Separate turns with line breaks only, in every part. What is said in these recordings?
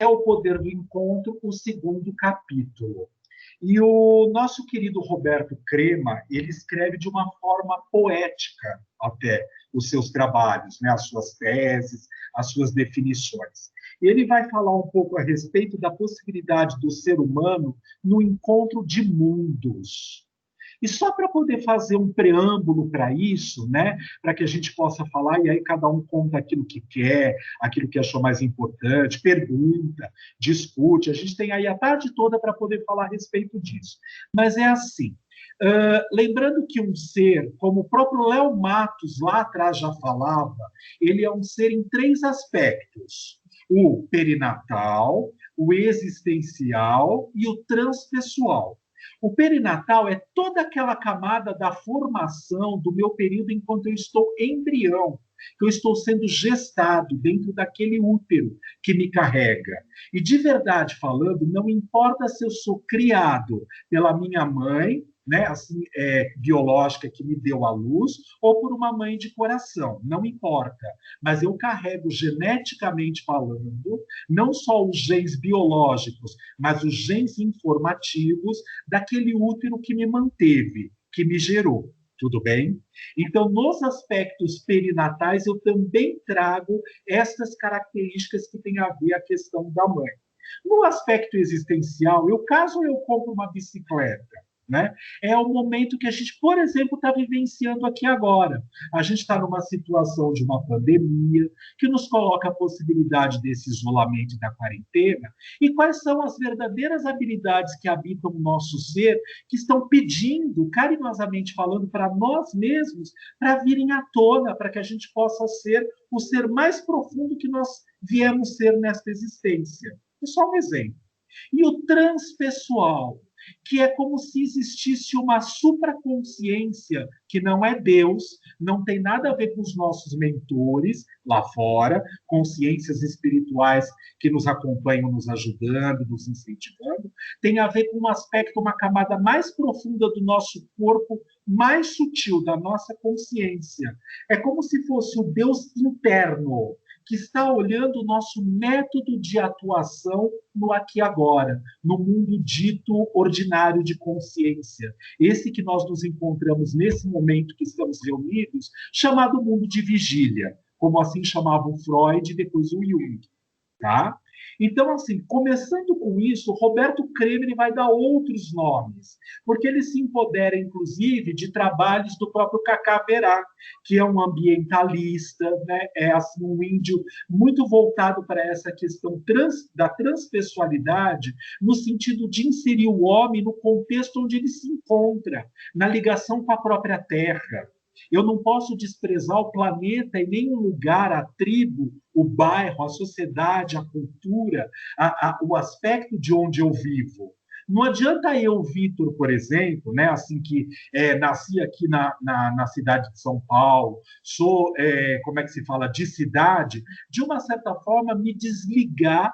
é o Poder do Encontro, o segundo capítulo. E o nosso querido Roberto Crema, ele escreve de uma forma poética até os seus trabalhos, né? As suas teses, as suas definições. Ele vai falar um pouco a respeito da possibilidade do ser humano no encontro de mundos. E só para poder fazer um preâmbulo para isso, né, para que a gente possa falar, e aí cada um conta aquilo que quer, aquilo que achou mais importante, pergunta, discute, a gente tem aí a tarde toda para poder falar a respeito disso. Mas é assim, lembrando que um ser, como o próprio Léo Matos lá atrás já falava, ele é um ser em três aspectos: o perinatal, o existencial e o transpessoal. O perinatal é toda aquela camada da formação do meu período enquanto eu estou embrião, que eu estou sendo gestado dentro daquele útero que me carrega. E de verdade falando, não importa se eu sou criado pela minha mãe, né, assim, biológica que me deu a luz, ou por uma mãe de coração, não importa. Mas eu carrego geneticamente falando, não só os genes biológicos, mas os genes informativos daquele útero que me manteve, que me gerou. Tudo bem? Então, nos aspectos perinatais, eu também trago essas características que têm a ver com a questão da mãe. No aspecto existencial, caso eu compre uma bicicleta, né? É o momento que a gente, por exemplo, está vivenciando aqui agora. A gente está numa situação de uma pandemia que nos coloca a possibilidade desse isolamento e da quarentena. E quais são as verdadeiras habilidades que habitam o nosso ser, que estão pedindo, carinhosamente falando, para nós mesmos, para virem à tona, para que a gente possa ser o ser mais profundo que nós viemos ser nesta existência. É só um exemplo. E o transpessoal, que é como se existisse uma supraconsciência que não é Deus, não tem nada a ver com os nossos mentores lá fora, consciências espirituais que nos acompanham, nos ajudando, nos incentivando, tem a ver com um aspecto, uma camada mais profunda do nosso corpo, mais sutil, da nossa consciência. É como se fosse o Deus interno, que está olhando o nosso método de atuação no aqui e agora, no mundo dito ordinário de consciência. Esse que nós nos encontramos nesse momento que estamos reunidos, chamado mundo de vigília, como assim chamavam Freud e depois o Jung. Tá? Então, assim, começando com isso, Roberto Cremer vai dar outros nomes, porque ele se empodera, inclusive, de trabalhos do próprio Cacá Verá, que é um ambientalista, né? É assim, um índio muito voltado para essa questão da transpessoalidade, no sentido de inserir o homem no contexto onde ele se encontra, na ligação com a própria terra. Eu não posso desprezar o planeta e nem o lugar, a tribo, o bairro, a sociedade, a cultura, o aspecto de onde eu vivo. Não adianta eu, Vitor, por exemplo, né, assim que nasci aqui na cidade de São Paulo, sou, como é que se fala, de cidade, de uma certa forma me desligar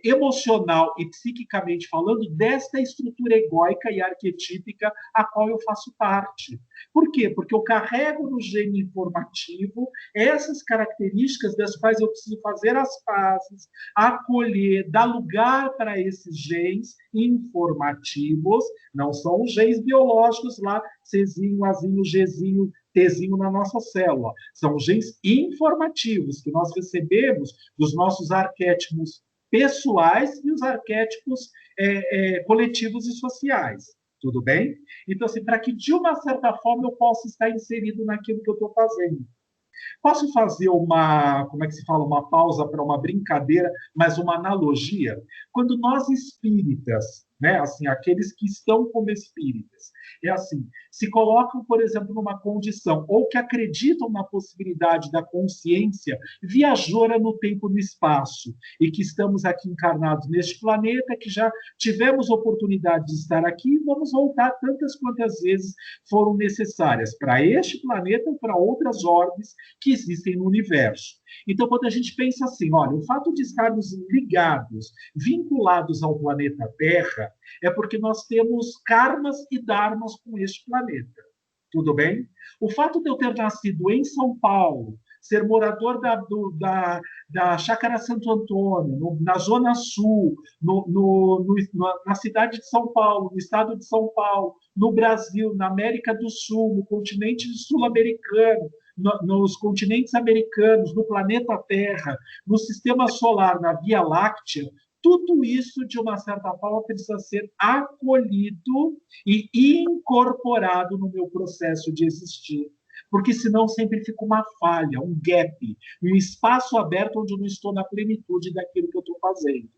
emocional e psiquicamente falando, desta estrutura egóica e arquetípica a qual eu faço parte. Por quê? Porque eu carrego no gene informativo essas características das quais eu preciso fazer as pazes, acolher, dar lugar para esses genes informativos, não são os genes biológicos lá, Czinho, Azinho, Gzinho, Tzinho na nossa célula. São genes informativos que nós recebemos dos nossos arquétipos pessoais e os arquétipos coletivos e sociais. Tudo bem? Então, assim, para que de uma certa forma eu possa estar inserido naquilo que eu estou fazendo. Posso fazer uma, como é que se fala, uma pausa para uma brincadeira, mas uma analogia? Quando nós espíritas, né, assim, aqueles que estão como espíritas, é assim, se colocam, por exemplo, numa condição, ou que acreditam na possibilidade da consciência viajora no tempo e no espaço, e que estamos aqui encarnados neste planeta, que já tivemos oportunidade de estar aqui, e vamos voltar tantas quantas vezes foram necessárias para este planeta ou para outras orbes que existem no universo. Então, quando a gente pensa assim, olha, o fato de estarmos ligados, vinculados ao planeta Terra, é porque nós temos karmas e dharmas com este planeta. Tudo bem? O fato de eu ter nascido em São Paulo, ser morador da Chácara Santo Antônio, na Zona Sul, na cidade de São Paulo, no estado de São Paulo, no Brasil, na América do Sul, no continente sul-americano, nos continentes americanos, no planeta Terra, no sistema solar, na Via Láctea, tudo isso, de uma certa forma, precisa ser acolhido e incorporado no meu processo de existir. Porque senão sempre fica uma falha, um gap, um espaço aberto onde eu não estou na plenitude daquilo que eu estou fazendo.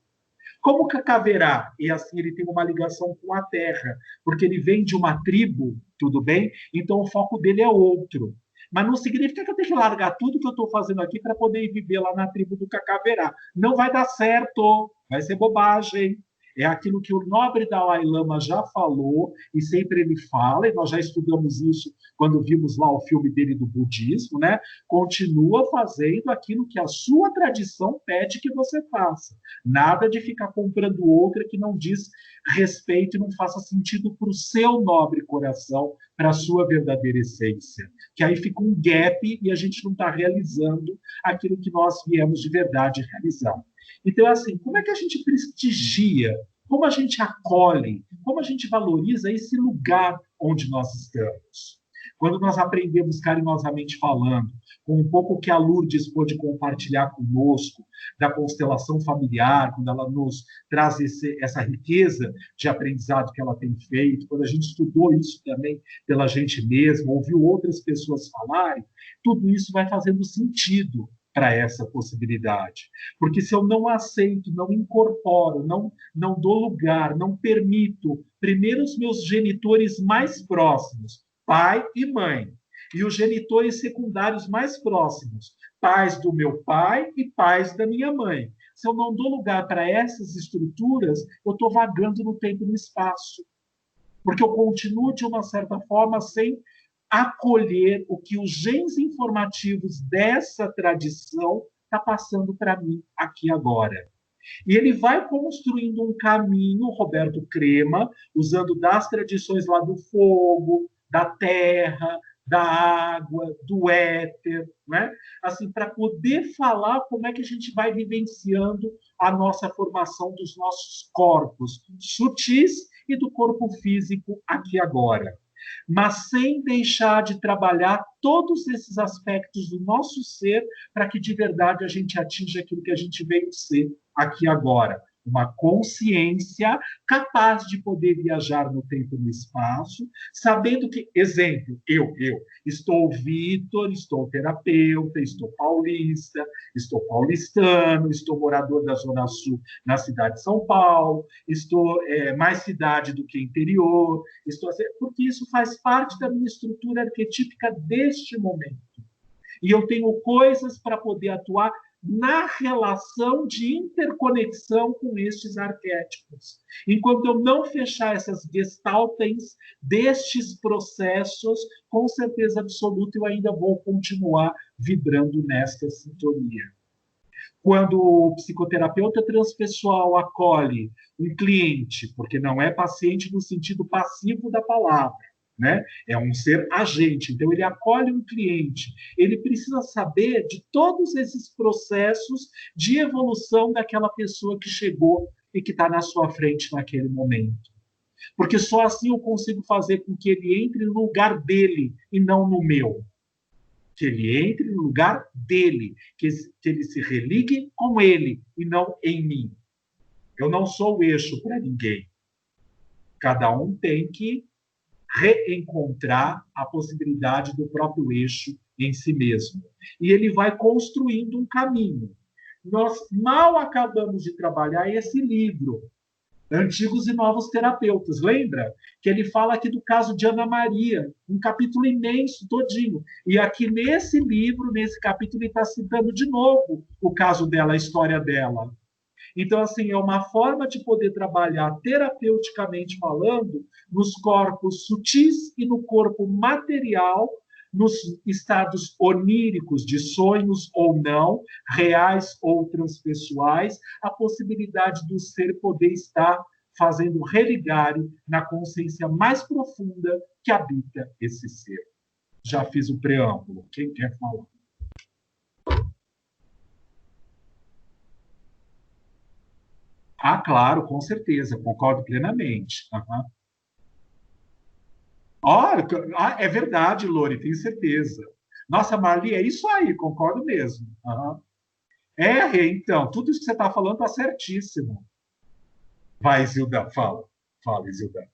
Como o Cacaverá, e assim ele tem uma ligação com a terra, porque ele vem de uma tribo, tudo bem? Então o foco dele é outro. Mas não significa que eu tenho que largar tudo que eu estou fazendo aqui para poder viver lá na tribo do Cacaverá. Não vai dar certo, vai ser bobagem. É aquilo que o nobre Dalai Lama já falou, e sempre ele fala, e nós já estudamos isso quando vimos lá o filme dele do budismo, né? Continua fazendo aquilo que a sua tradição pede que você faça. Nada de ficar comprando outra que não diz respeito e não faça sentido para o seu nobre coração, para a sua verdadeira essência. Que aí fica um gap e a gente não está realizando aquilo que nós viemos de verdade realizar. Então, assim, como é que a gente prestigia, como a gente acolhe, como a gente valoriza esse lugar onde nós estamos? Quando nós aprendemos carinhosamente falando, com um pouco que a Lourdes pôde compartilhar conosco, da constelação familiar, quando ela nos traz essa riqueza de aprendizado que ela tem feito, quando a gente estudou isso também pela gente mesma, ouviu outras pessoas falarem, tudo isso vai fazendo sentido para essa possibilidade. Porque se eu não aceito, não incorporo, não dou lugar, não permito, primeiro os meus genitores mais próximos, pai e mãe, e os genitores secundários mais próximos, pais do meu pai e pais da minha mãe. Se eu não dou lugar para essas estruturas, eu estou vagando no tempo e no espaço. Porque eu continuo, de uma certa forma, sem acolher o que os genes informativos dessa tradição está passando para mim aqui agora. E ele vai construindo um caminho, Roberto Crema, usando das tradições lá do fogo, da terra, da água, do éter, né? Assim, para poder falar como é que a gente vai vivenciando a nossa formação dos nossos corpos sutis e do corpo físico aqui agora, mas sem deixar de trabalhar todos esses aspectos do nosso ser para que de verdade a gente atinja aquilo que a gente veio ser aqui agora. Uma consciência capaz de poder viajar no tempo e no espaço, sabendo que, exemplo, eu estou Vitor, estou terapeuta, estou paulista, estou paulistano, estou morador da Zona Sul na cidade de São Paulo, estou mais cidade do que interior, porque isso faz parte da minha estrutura arquetípica deste momento. E eu tenho coisas para poder atuar na relação de interconexão com estes arquétipos. Enquanto eu não fechar essas gestaltens destes processos, com certeza absoluta eu ainda vou continuar vibrando nesta sintonia. Quando o psicoterapeuta transpessoal acolhe um cliente, porque não é paciente no sentido passivo da palavra, né? É um ser agente, então ele acolhe um cliente, ele precisa saber de todos esses processos de evolução daquela pessoa que chegou e que está na sua frente naquele momento. Porque só assim eu consigo fazer com que ele entre no lugar dele e não no meu. Que ele entre no lugar dele, que ele se religue com ele e não em mim. Eu não sou o eixo para ninguém. Cada um tem que reencontrar a possibilidade do próprio eixo em si mesmo. E ele vai construindo um caminho. Nós mal acabamos de trabalhar esse livro, Antigos e Novos Terapeutas, lembra? Que ele fala aqui do caso de Ana Maria, um capítulo imenso, todinho. E aqui nesse livro, nesse capítulo, ele está citando de novo o caso dela, a história dela. Então, assim, é uma forma de poder trabalhar terapeuticamente falando nos corpos sutis e no corpo material, nos estados oníricos de sonhos ou não, reais ou transpessoais, a possibilidade do ser poder estar fazendo religare na consciência mais profunda que habita esse ser. Já fiz o preâmbulo. Quem quer falar? Ah, claro, com certeza, concordo plenamente. Aham. Ó, é verdade, Lori, tenho certeza. Nossa, Marli, é isso aí, concordo mesmo. Aham. É, Rê, então, tudo isso que você está falando está certíssimo. Vai, Isilda, fala. Fala, Isilda.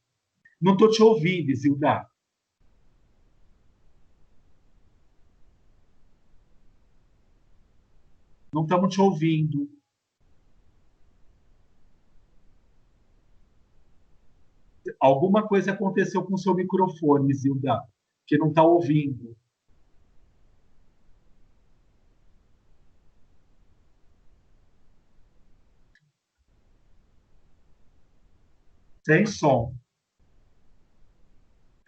Não estou te ouvindo, Isilda. Não estamos te ouvindo. Alguma coisa aconteceu com o seu microfone, Isilda, que não está ouvindo. Sem som.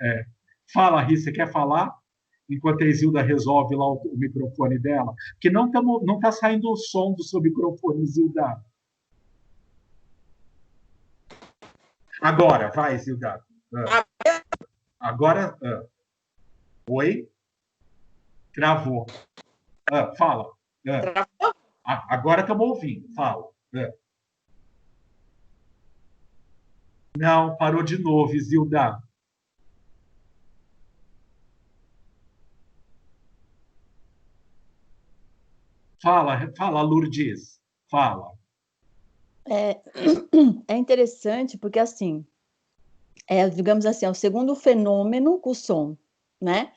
É. Fala, Rê, você quer falar? Enquanto a Isilda resolve lá o microfone dela. Que não está saindo o som do seu microfone, Isilda. Agora, vai, Isilda. Ah, agora, oi? Travou. Fala. Agora estamos ouvindo. Fala. Não, parou de novo, Isilda. Fala, fala, Lourdes. Fala.
É, é interessante porque, assim, digamos assim, é o segundo fenômeno com o som, né?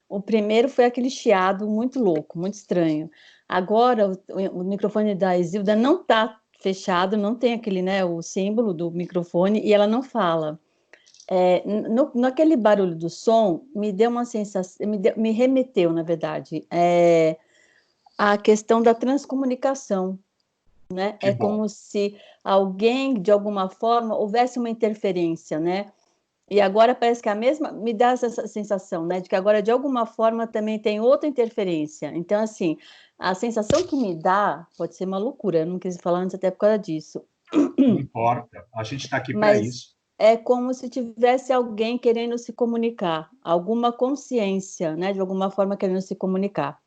O primeiro foi aquele chiado muito louco, muito estranho. Agora, o microfone da Isilda não está fechado, não tem aquele, né, o símbolo do microfone e ela não fala. Naquele barulho do som, me deu uma sensação, me remeteu, na verdade, à questão da transcomunicação, né?
Que
É
bom.
como se alguém, de alguma forma, houvesse uma interferência, né? E agora parece que a mesma, me dá essa sensação, né, de que agora de alguma forma também tem outra interferência. Então, assim, a sensação que me dá pode ser uma loucura, eu não quis falar antes até por causa disso,
Não importa. A gente está aqui para
mas
isso.
é como se tivesse alguém querendo se comunicar, alguma consciência, né, de alguma forma querendo se comunicar.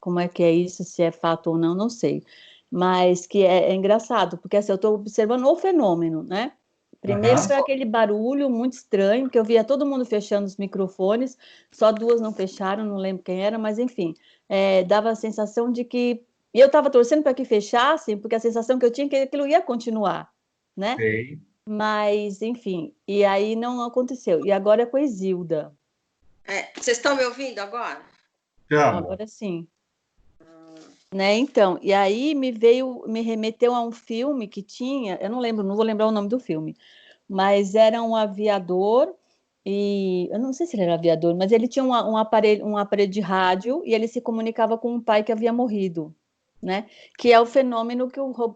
Como é que é isso, se é fato ou não, não sei. Mas que é engraçado, porque assim, eu estou observando o fenômeno, né? Primeiro
Aham.
foi aquele barulho muito estranho, que eu via todo mundo fechando os microfones, só duas não fecharam, não lembro quem era, mas enfim, dava a sensação de que. E eu estava torcendo para que fechassem, porque a sensação que eu tinha é que aquilo ia continuar, né?
Sei.
Mas, enfim, e aí não aconteceu. E agora é com a Isilda.
Vocês estão me ouvindo agora?
Então,
Agora sim. Né, então, e aí me remeteu a um filme que tinha, eu não lembro, não vou lembrar o nome do filme, mas era um aviador, e eu não sei se ele era aviador, mas ele tinha um aparelho de rádio e ele se comunicava com um pai que havia morrido, né? Que é o fenômeno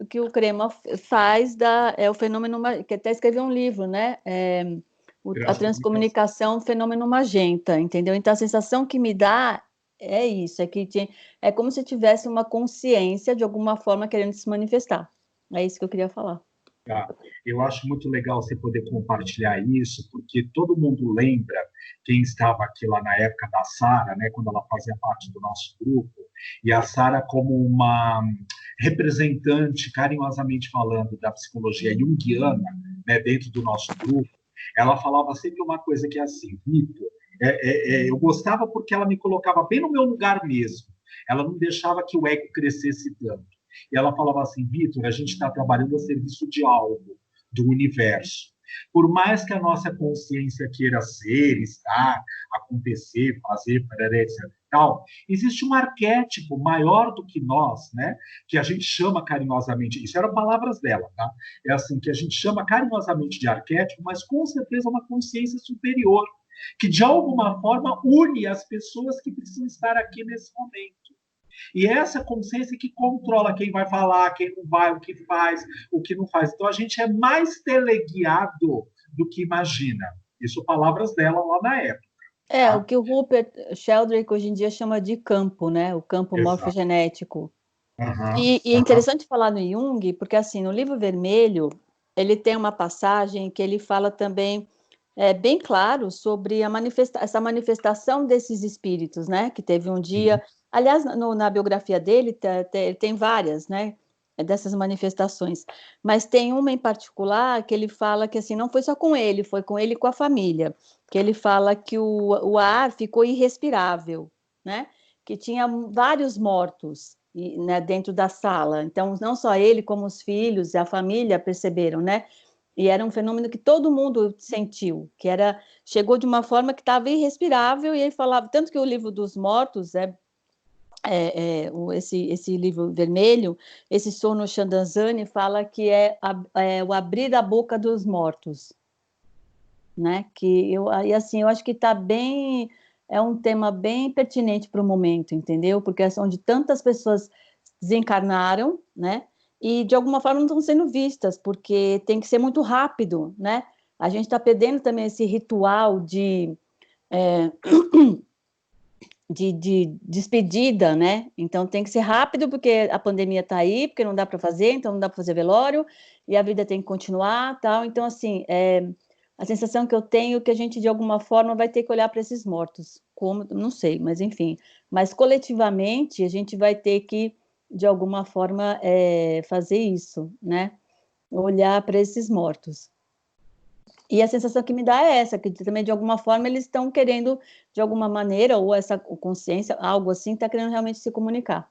que o Crema faz, é o fenômeno, que até escreveu um livro, né? A
transcomunicação.
transcomunicação, fenômeno magenta, entendeu? Então a sensação que me dá é isso, é como se tivesse uma consciência de alguma forma querendo se manifestar. É isso que eu queria falar.
Tá? Eu acho muito legal você poder compartilhar isso, porque todo mundo lembra quem estava aqui lá na época da Sara, né, quando ela fazia parte do nosso grupo, e a Sara como uma representante, carinhosamente falando, da psicologia junguiana, né, dentro do nosso grupo, ela falava sempre uma coisa que é assim, Vitor, eu gostava porque ela me colocava bem no meu lugar mesmo, ela não deixava que o ego crescesse tanto. E ela falava assim, Vitor, a gente está trabalhando a serviço de algo, do universo. Por mais que a nossa consciência queira ser, estar, acontecer, fazer, etc, tal, existe um arquétipo maior do que nós, né? Que a gente chama carinhosamente, isso eram palavras dela, tá? É assim, que a gente chama carinhosamente de arquétipo, mas com certeza uma consciência superior, que de alguma forma une as pessoas que precisam estar aqui nesse momento. E essa consciência que controla quem vai falar, quem não vai, o que faz, o que não faz. Então a gente é mais teleguiado do que imagina. Isso palavras dela lá na época.
O
Tá?
que o Rupert Sheldrake hoje em dia chama de campo, né? O campo
Exato.
morfogenético.
Uhum,
E é
uhum.
interessante falar no Jung, porque assim, no livro vermelho, ele tem uma passagem que ele fala também bem claro sobre essa manifestação desses espíritos, né? Que teve um dia, aliás, na biografia dele tem várias, né? dessas manifestações. Mas tem uma em particular que ele fala que assim, não foi só com ele, foi com ele e com a família, que ele fala que o ar ficou irrespirável, né? Que tinha vários mortos, né, dentro da sala. Então, não só ele, como os filhos e a família perceberam, né? E era um fenômeno que todo mundo sentiu, que era, chegou de uma forma que estava irrespirável, e ele falava, tanto que o livro dos mortos esse livro vermelho, esse Sono Chandanzani fala que é o abrir da boca dos mortos, né? E assim, eu acho que está bem, é um tema bem pertinente para o momento, entendeu? Porque é onde tantas pessoas desencarnaram, né? E de alguma forma não estão sendo vistas, porque tem que ser muito rápido, né? A gente está perdendo também esse ritual de despedida, né? Então tem que ser rápido, porque a pandemia está aí, porque não dá para fazer, então não dá para fazer velório, e a vida tem que continuar, tal. Então, assim, a sensação que eu tenho é que a gente, de alguma forma, vai ter que olhar para esses mortos. Como, não sei, mas enfim. Mas coletivamente, a gente vai ter que, de alguma forma, fazer isso, né? Olhar para esses mortos. E a sensação que me dá é essa, que também, de alguma forma, eles estão querendo, de alguma maneira, ou essa consciência, algo assim, está querendo realmente se comunicar.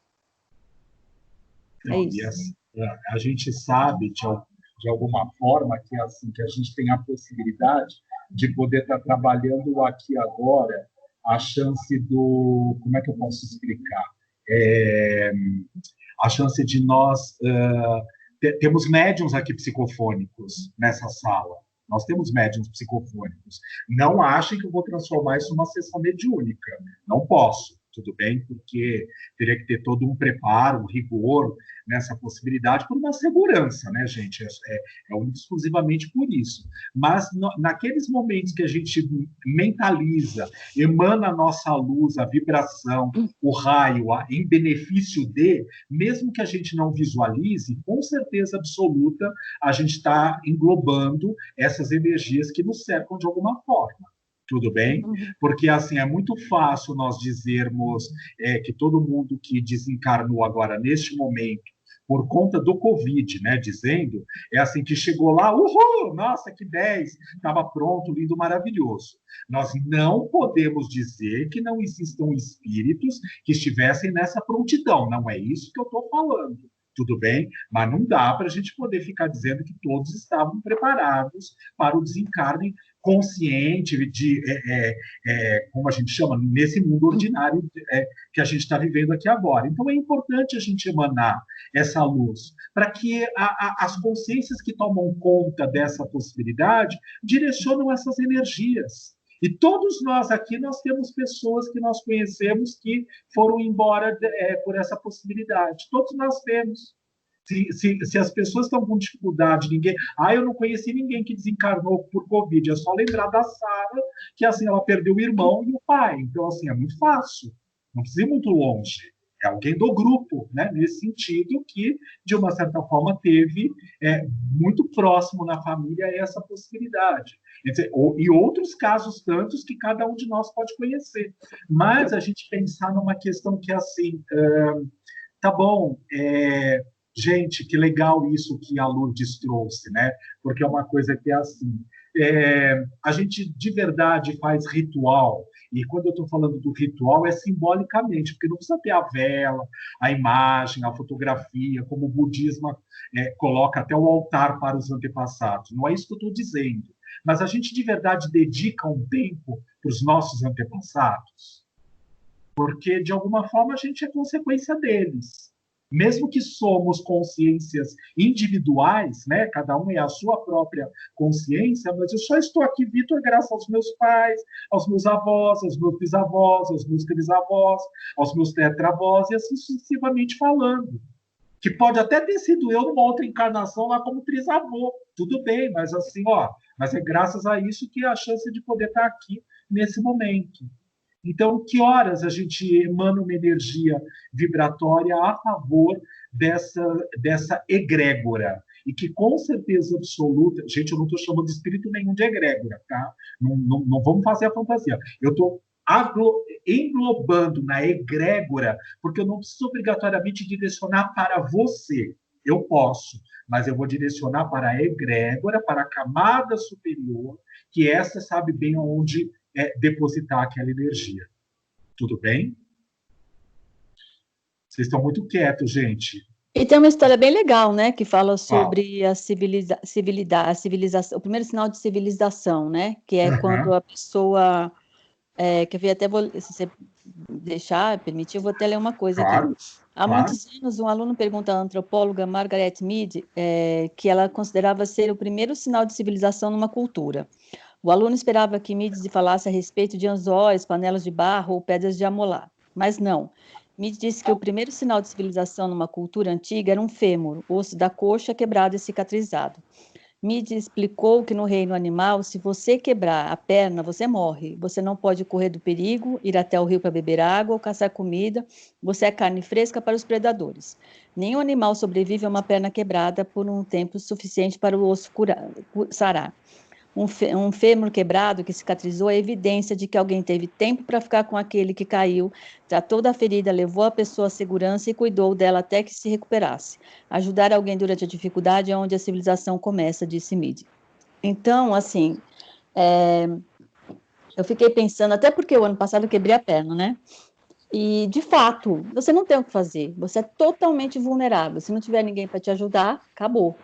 É
Não, e
isso.
assim, a gente sabe, de alguma forma, que, assim, que a gente tem a possibilidade de poder estar trabalhando aqui agora a chance do... Como é que eu posso explicar? A chance de nós... temos médiums aqui psicofônicos nessa sala. Nós temos médiums psicofônicos. Não achem que eu vou transformar isso numa sessão mediúnica. Não posso, tudo bem? Porque teria que ter todo um preparo, um rigor nessa possibilidade, por uma segurança, né, gente? Exclusivamente por isso. Mas naqueles momentos que a gente mentaliza, emana a nossa luz, a vibração, o raio, em benefício de, mesmo que a gente não visualize, com certeza absoluta, a gente está englobando essas energias que nos cercam de alguma forma. Tudo bem? Porque, assim, é muito fácil nós dizermos que todo mundo que desencarnou agora, neste momento, por conta do Covid, né, dizendo, assim, que chegou lá, uhul, nossa, que 10, estava pronto, lindo, maravilhoso. Nós não podemos dizer que não existam espíritos que estivessem nessa prontidão, não é isso que eu estou falando. Tudo bem, mas não dá para a gente poder ficar dizendo que todos estavam preparados para o desencarne consciente como a gente chama, nesse mundo ordinário que a gente está vivendo aqui agora. Então, é importante a gente emanar essa luz para que as consciências que tomam conta dessa possibilidade direcionam essas energias. E todos nós aqui, nós temos pessoas que nós conhecemos que foram embora por essa possibilidade. Todos nós temos. Se as pessoas estão com dificuldade, eu não conheci ninguém que desencarnou por Covid, é só lembrar da Sara, que assim, ela perdeu o irmão e o pai. Então, assim, é muito fácil, não precisa ir muito longe. É alguém do grupo, né? Nesse sentido, que, de uma certa forma, teve muito próximo na família essa possibilidade. E outros casos tantos que cada um de nós pode conhecer. Mas a gente pensar numa questão que é assim, tá bom, gente, que legal isso que a Lourdes trouxe, né? Porque é uma coisa que é assim, a gente de verdade faz ritual, e quando eu estou falando do ritual é simbolicamente, porque não precisa ter a vela, a imagem, a fotografia, como o budismo coloca até o altar para os antepassados. Não é isso que eu estou dizendo. Mas a gente de verdade dedica um tempo para os nossos antepassados, porque de alguma forma a gente é consequência deles. Mesmo que somos consciências individuais, né? Cada um é a sua própria consciência, mas eu só estou aqui, Vitor, graças aos meus pais, aos meus avós, aos meus bisavós, aos meus trisavós, aos meus tetravós, e assim sucessivamente falando. Que pode até ter sido eu numa outra encarnação lá como trisavô, tudo bem, mas assim, mas é graças a isso que a chance de poder estar aqui nesse momento. Então, que horas a gente emana uma energia vibratória a favor dessa egrégora? E que, com certeza absoluta... Gente, eu não estou chamando de espírito nenhum de egrégora, tá? Não vamos fazer a fantasia. Eu estou englobando na egrégora, porque eu não preciso obrigatoriamente direcionar para você. Eu posso, mas eu vou direcionar para a egrégora, para a camada superior, que essa sabe bem onde depositar aquela energia. Tudo bem? Vocês estão muito quietos, gente.
E tem uma história bem legal, né, que fala
Qual?
sobre a civilização, o primeiro sinal de civilização, né, que é quando
Uhum.
a pessoa, que eu vi até, se você deixar, permitir, eu vou até ler uma coisa aqui.
Claro,
Há
claro.
muitos anos, um aluno pergunta à antropóloga Margaret Mead, que ela considerava ser o primeiro sinal de civilização numa cultura. O aluno esperava que Mead falasse a respeito de anzóis, panelas de barro ou pedras de amolar, mas não. Mead disse que o primeiro sinal de civilização numa cultura antiga era um fêmur, osso da coxa quebrado e cicatrizado. Mead explicou que no reino animal, se você quebrar a perna, você morre. Você não pode correr do perigo, ir até o rio para beber água ou caçar comida. Você é carne fresca para os predadores. Nenhum animal sobrevive a uma perna quebrada por um tempo suficiente para o osso sarar. Um fêmur quebrado que cicatrizou é evidência de que alguém teve tempo para ficar com aquele que caiu, tratou da ferida, levou a pessoa à segurança e cuidou dela até que se recuperasse. Ajudar alguém durante a dificuldade é onde a civilização começa, disse Mead. Então, assim, eu fiquei pensando, até porque o ano passado eu quebrei a perna, né? E, de fato, você não tem o que fazer, você é totalmente vulnerável. Se não tiver ninguém para te ajudar, acabou.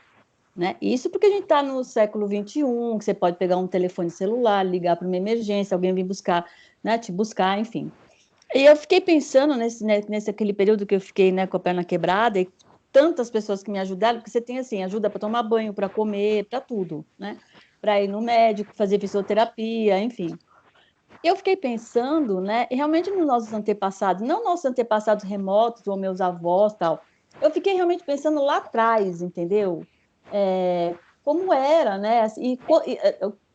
Né? Isso porque a gente está no século XXI, que você pode pegar um telefone celular, ligar para uma emergência, alguém vir buscar, né, te buscar, enfim. E eu fiquei pensando nesse aquele período que eu fiquei, né, com a perna quebrada, e tantas pessoas que me ajudaram, porque você tem, assim, ajuda para tomar banho, para comer, para tudo, né? Para ir no médico, fazer fisioterapia, enfim. Eu fiquei pensando, né, e realmente nos nossos antepassados, não nossos antepassados remotos, ou meus avós, tal. Eu fiquei realmente pensando lá atrás, entendeu? Como era, né?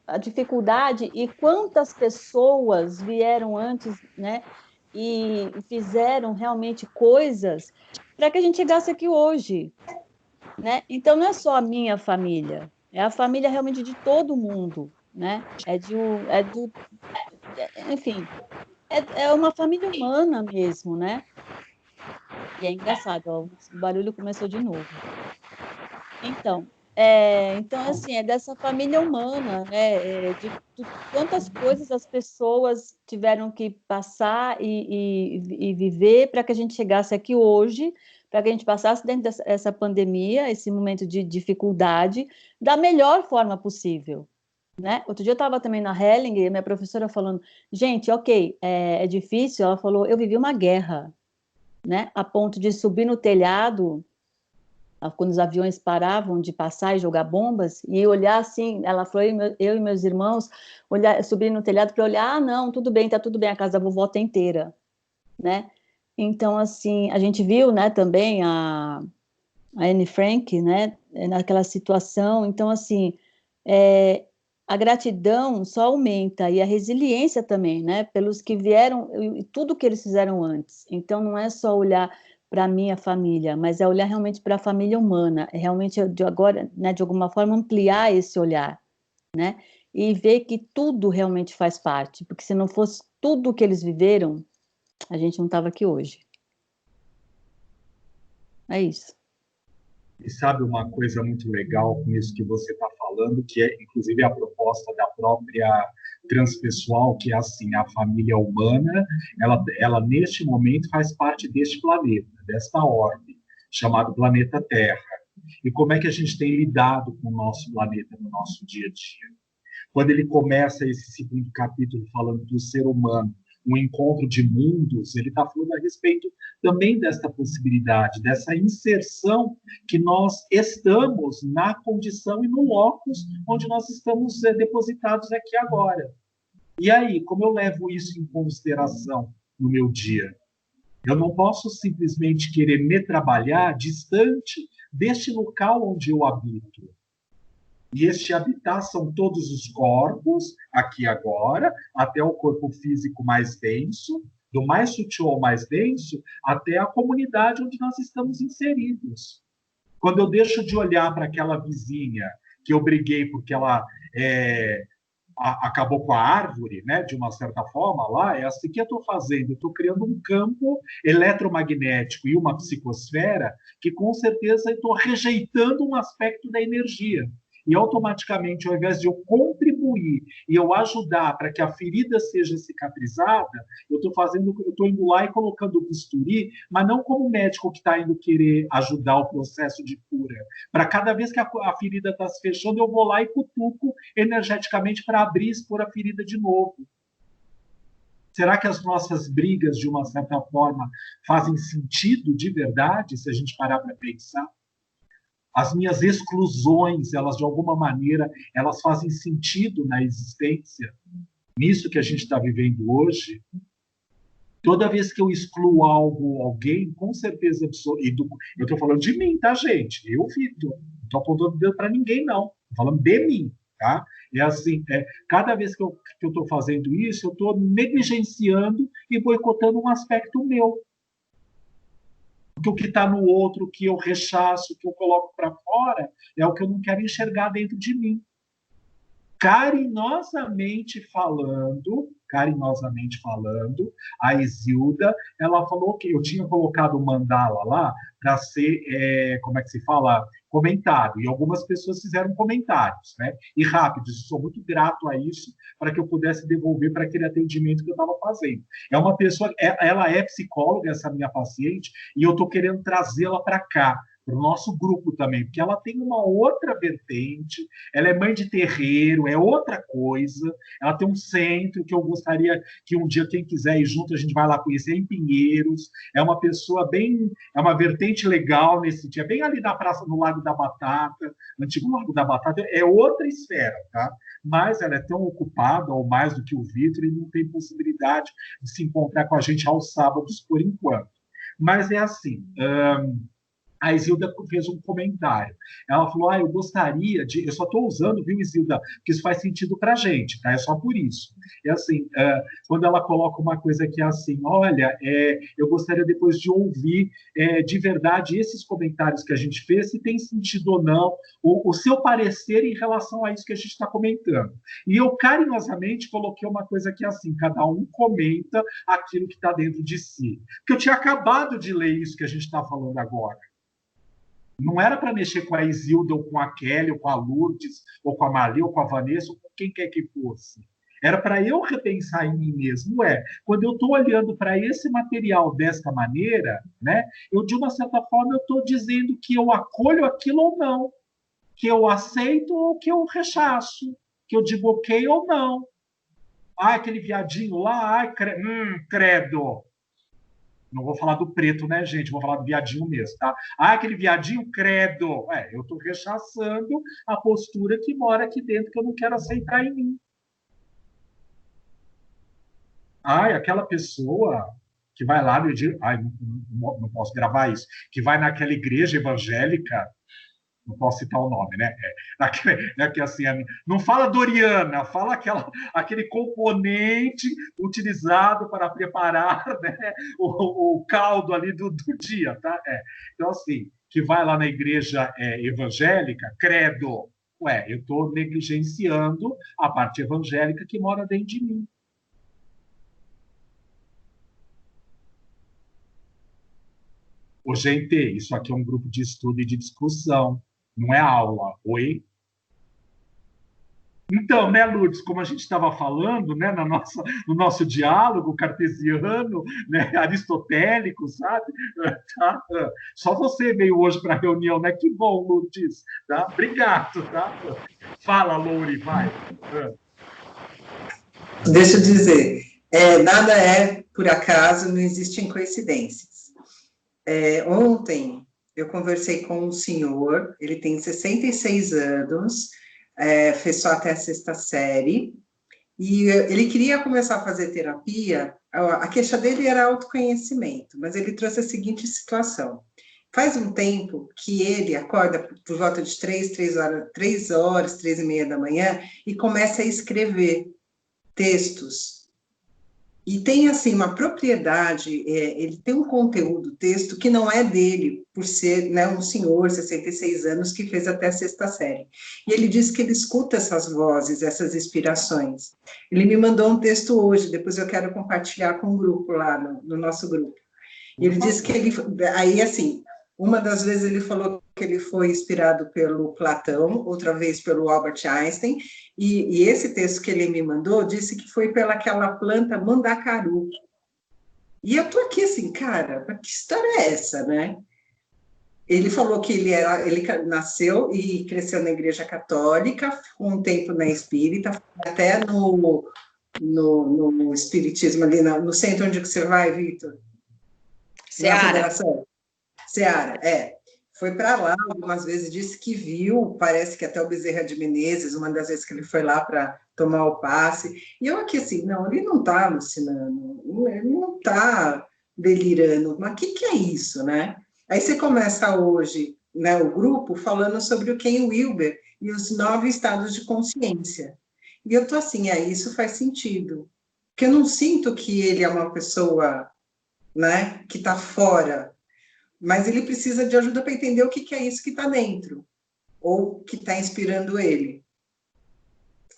A dificuldade e quantas pessoas vieram antes, né? E fizeram realmente coisas para que a gente chegasse aqui hoje, né? Então não é só a minha família, é a família realmente de todo mundo, né? Enfim, é uma família humana mesmo, né? E é engraçado, ó, o barulho começou de novo. Então, assim, é dessa família humana, né? De quantas coisas as pessoas tiveram que passar e viver para que a gente chegasse aqui hoje, para que a gente passasse dentro dessa pandemia, esse momento de dificuldade, da melhor forma possível, né? Outro dia eu estava também na Hering, e minha professora falando, gente, ok, é difícil, ela falou, eu vivi uma guerra, né? A ponto de subir no telhado quando os aviões paravam de passar e jogar bombas, e olhar assim, ela foi, eu e meus irmãos, subir no telhado para olhar, não, tudo bem, tá tudo bem, a casa da vovó tá inteira, né? Então, assim, a gente viu, né, também a Anne Frank, né, naquela situação, então, assim, a gratidão só aumenta, e a resiliência também, né, pelos que vieram, e tudo que eles fizeram antes, então não é só olhar para a minha família, mas é olhar realmente para a família humana, é realmente de agora, né, de alguma forma ampliar esse olhar, né, e ver que tudo realmente faz parte, porque se não fosse tudo que eles viveram, a gente não estava aqui hoje. É isso.
E sabe uma coisa muito legal com isso que você está falando, que é inclusive a proposta da própria transpessoal, que é assim, a família humana, ela neste momento faz parte deste planeta, desta orbe, chamado planeta Terra. E como é que a gente tem lidado com o nosso planeta no nosso dia a dia? Quando ele começa esse segundo capítulo falando do ser humano, um encontro de mundos, ele está falando a respeito também desta possibilidade, dessa inserção que nós estamos na condição e no locus onde nós estamos depositados aqui agora. E aí, como eu levo isso em consideração no meu dia? Eu não posso simplesmente querer me trabalhar distante deste local onde eu habito. E este habitat são todos os corpos, aqui agora, até o corpo físico mais denso, do mais sutil ao mais denso, até a comunidade onde nós estamos inseridos. Quando eu deixo de olhar para aquela vizinha que eu briguei porque ela acabou com a árvore, né, de uma certa forma lá, é assim que eu estou fazendo. Eu estou criando um campo eletromagnético e uma psicosfera que, com certeza, eu estou rejeitando um aspecto da energia. E, automaticamente, ao invés de eu contribuir e eu ajudar para que a ferida seja cicatrizada, eu estou indo lá e colocando o bisturi, mas não como médico que está indo querer ajudar o processo de cura. Para cada vez que a ferida está se fechando, eu vou lá e cutuco energeticamente para abrir e expor a ferida de novo. Será que as nossas brigas, de uma certa forma, fazem sentido de verdade, se a gente parar para pensar? As minhas exclusões, elas, de alguma maneira, elas fazem sentido na existência? Nisso que a gente está vivendo hoje? Toda vez que eu excluo alguém, com certeza, eu estou falando de mim, tá, gente? Eu, Vitor, não estou apontando o dedo para ninguém, não. Estou falando de mim, tá? É assim, cada vez que eu estou fazendo isso, eu estou negligenciando e boicotando um aspecto meu. Porque o que está no outro, o que eu rechaço, o que eu coloco para fora, é o que eu não quero enxergar dentro de mim. Carinhosamente falando, a Isilda, ela falou que eu tinha colocado o mandala lá para ser, como é que se fala? Comentado. E algumas pessoas fizeram comentários, né? E rápidos. Eu sou muito grato a isso para que eu pudesse devolver para aquele atendimento que eu estava fazendo. É uma pessoa, ela é psicóloga, essa minha paciente, e eu estou querendo trazê-la para cá, para o nosso grupo também, porque ela tem uma outra vertente, ela é mãe de terreiro, é outra coisa, ela tem um centro que eu gostaria que um dia, quem quiser ir junto, a gente vai lá conhecer, em Pinheiros, é uma pessoa é uma vertente legal nesse dia, bem ali na praça, no Lago da Batata, antigo Lago da Batata, é outra esfera, tá? Mas ela é tão ocupada, ou mais do que o Vitor, e não tem possibilidade de se encontrar com a gente aos sábados, por enquanto. Mas é assim, a Isilda fez um comentário. Ela falou, eu gostaria de... Eu só estou usando, viu, Isilda? Porque isso faz sentido para a gente, tá? É só por isso. É assim, quando ela coloca uma coisa que é assim, olha, eu gostaria depois de ouvir de verdade esses comentários que a gente fez, se tem sentido ou não, o seu parecer em relação a isso que a gente está comentando. E eu carinhosamente coloquei uma coisa que é assim, cada um comenta aquilo que está dentro de si. Porque eu tinha acabado de ler isso que a gente está falando agora. Não era para mexer com a Isilda, ou com a Kelly, ou com a Lourdes, ou com a Marli, ou com a Vanessa, ou com quem quer que fosse. Era para eu repensar em mim mesmo. Quando eu estou olhando para esse material desta maneira, né, eu, de uma certa forma, eu estou dizendo que eu acolho aquilo ou não, que eu aceito ou que eu rechaço, que eu digo ok ou não. Aquele viadinho lá, credo. Não vou falar do preto, né, gente? Vou falar do viadinho mesmo, tá? Aquele viadinho, credo. Eu estou rechaçando a postura que mora aqui dentro, que eu não quero aceitar em mim. Aquela pessoa que vai lá no dia... não posso gravar isso. Que vai naquela igreja evangélica... Não posso citar o nome, né? Que assim, não fala Doriana, fala aquele componente utilizado para preparar, né, o caldo ali do dia, tá? Então, assim, que vai lá na igreja evangélica, credo. Eu estou negligenciando a parte evangélica que mora dentro de mim. Ô, gente, isso aqui é um grupo de estudo e de discussão. Não é aula, oi? Então, né, Lourdes, como a gente estava falando, né, no nosso diálogo cartesiano, né, aristotélico, sabe? Tá? Só você veio hoje para a reunião, né? Que bom, Lourdes. Tá? Obrigado, tá? Fala, Louri, vai.
Deixa eu dizer, nada é por acaso, não existem coincidências. Ontem, eu conversei com um senhor, ele tem 66 anos, fez só até a 6ª série, e ele queria começar a fazer terapia. A queixa dele era autoconhecimento, mas ele trouxe a seguinte situação. Faz um tempo que ele acorda por volta de 3 horas, 3h30 da manhã, e começa a escrever textos. E tem, assim, uma propriedade, ele tem um conteúdo, texto, que não é dele, por ser, né, um senhor, 66 anos, que fez até a 6ª série. E ele diz que ele escuta essas vozes, essas inspirações. Ele me mandou um texto hoje, depois eu quero compartilhar com o grupo lá, no nosso grupo. E ele disse que ele... Aí, assim, uma das vezes ele falou que ele foi inspirado pelo Platão, outra vez pelo Albert Einstein, e esse texto que ele me mandou disse que foi pelaquela planta mandacaru. E eu tô aqui assim, cara, que história é essa, né? Ele falou que ele nasceu e cresceu na Igreja Católica, ficou um tempo na Espírita, até no Espiritismo, ali no centro onde você vai, Vitor?
Seara.
Seara, foi para lá algumas vezes, disse que viu, parece que até o Bezerra de Menezes, uma das vezes que ele foi lá para tomar o passe, e eu aqui assim, não, ele não está alucinando, ele não está delirando, mas o que é isso, né? Aí você começa hoje, né, o grupo falando sobre o Ken Wilber e os 9 estados de consciência, e eu tô assim, isso faz sentido, porque eu não sinto que ele é uma pessoa, né, que está fora, mas ele precisa de ajuda para entender o que é isso que está dentro, ou que está inspirando ele.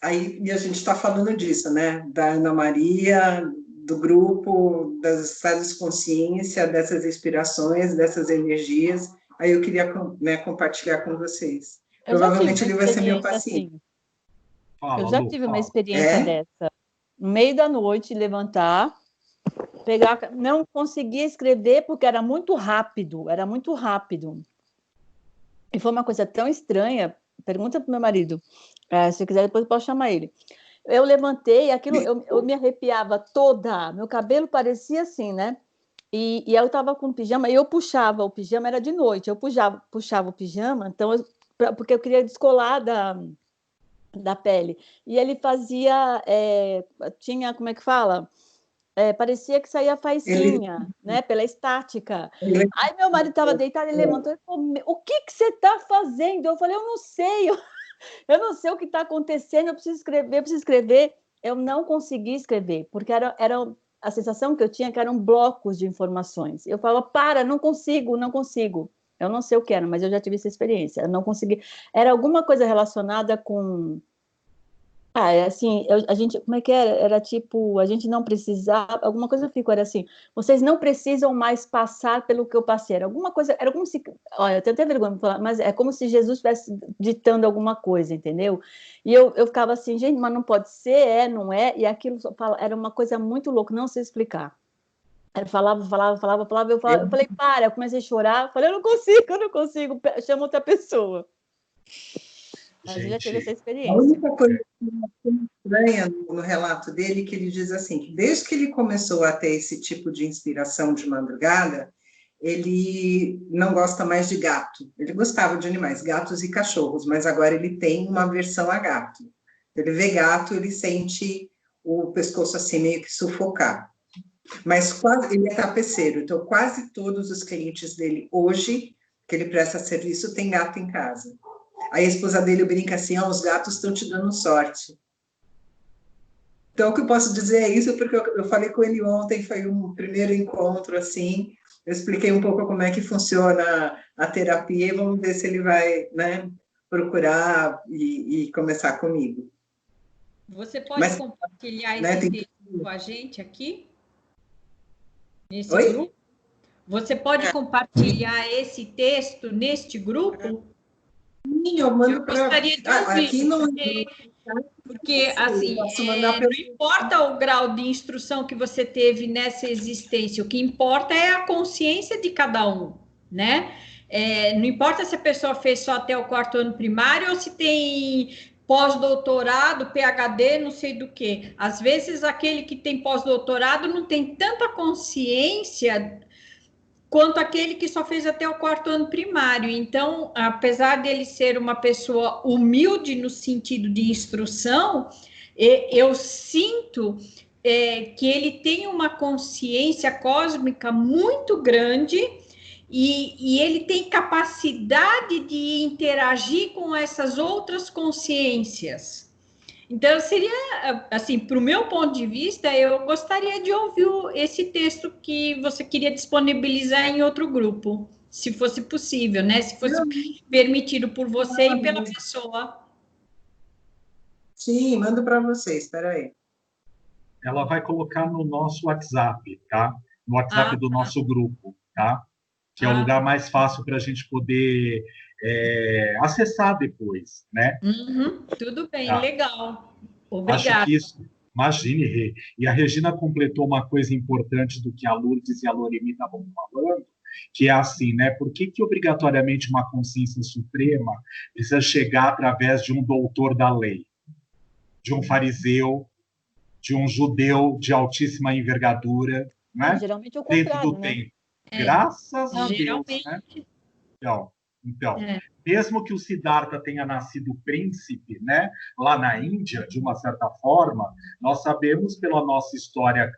Aí, e a gente está falando disso, né? Da Ana Maria, do grupo, das estados de consciência, dessas inspirações, dessas energias. Aí eu queria, né, compartilhar com vocês. Provavelmente ele vai ser meu paciente.
Assim. Eu já tive uma experiência dessa. No meio da noite, levantar, pegar, não conseguia escrever porque era muito rápido. E foi uma coisa tão estranha. Pergunta para o meu marido, se quiser depois eu posso chamar ele. Eu levantei, aquilo, eu me arrepiava toda, meu cabelo parecia assim, né? E eu estava com pijama, e eu puxava o pijama, era de noite, eu puxava o pijama, então porque eu queria descolar da pele. E ele fazia, tinha, como é que fala? Parecia que saía faísquinha, né? Pela estática. Aí meu marido estava deitado, ele levantou e falou, o que você está fazendo? Eu falei, eu não sei, eu não sei o que está acontecendo, eu preciso escrever. Eu não consegui escrever, porque era a sensação que eu tinha que eram blocos de informações. Eu falava, não consigo. Eu não sei o que era, mas eu já tive essa experiência. Eu não consegui. Era alguma coisa relacionada com... assim, a gente, como é que era? Era tipo, a gente não precisava, alguma coisa era assim, vocês não precisam mais passar pelo que eu passei, era alguma coisa, era como se, olha, eu tenho até vergonha de falar, mas é como se Jesus estivesse ditando alguma coisa, entendeu? E eu ficava assim, gente, mas não pode ser, não é, e aquilo era uma coisa muito louca, não sei explicar. Eu falava, eu falei, eu comecei a chorar, falei, eu não consigo, chama outra pessoa. A gente já teve essa experiência.
A única coisa que é estranha no relato dele é que ele diz assim, que desde que ele começou a ter esse tipo de inspiração de madrugada, ele não gosta mais de gato. Ele gostava de animais, gatos e cachorros, mas agora ele tem uma aversão a gato. Ele vê gato, ele sente o pescoço assim meio que sufocar. Mas ele é tapeceiro, então quase todos os clientes dele hoje, que ele presta serviço, tem gato em casa. Aí a esposa dele brinca assim, os gatos estão te dando sorte. Então, o que eu posso dizer é isso, porque eu falei com ele ontem, foi um primeiro encontro, assim, eu expliquei um pouco como é que funciona a terapia, e vamos ver se ele vai, né, procurar e começar comigo.
Você pode compartilhar esse texto com a gente aqui? Nesse grupo? Você pode compartilhar esse texto neste grupo?
Sim, eu mando para...
gostaria de ouvir,
aqui não...
Porque, assim, não importa o grau de instrução que você teve nessa existência, o que importa é a consciência de cada um, né? Não importa se a pessoa fez só até o 4º ano primário ou se tem pós-doutorado, PhD, não sei do que. Às vezes, aquele que tem pós-doutorado não tem tanta consciência quanto aquele que só fez até o 4º ano primário. Então, apesar dele ser uma pessoa humilde no sentido de instrução, eu sinto que ele tem uma consciência cósmica muito grande e ele tem capacidade de interagir com essas outras consciências. Então, seria, assim, para o meu ponto de vista, eu gostaria de ouvir esse texto que você queria disponibilizar em outro grupo, se fosse possível, né? Se fosse permitido por você e pela pessoa.
Sim, mando para vocês, espera aí.
Ela vai colocar no nosso WhatsApp, tá? No WhatsApp do nosso grupo, tá? Que é o lugar mais fácil para a gente poder acessar depois, né?
Tudo bem,
Tá.
Legal.
Acho
Obrigada.
que isso, imagine, Rê. E a Regina completou uma coisa importante do que a Lourdes e a Loremi estavam falando, que é assim, né? Por que obrigatoriamente uma consciência suprema precisa chegar através de um doutor da lei, de um fariseu, de um judeu de altíssima envergadura, né?
Geralmente é o
Dentro
contrário,
do
né?
tempo. Graças a Deus,
Geralmente.
né? Então, mesmo que o Siddhartha tenha nascido príncipe, né, lá na Índia, de uma certa forma, nós sabemos pela nossa história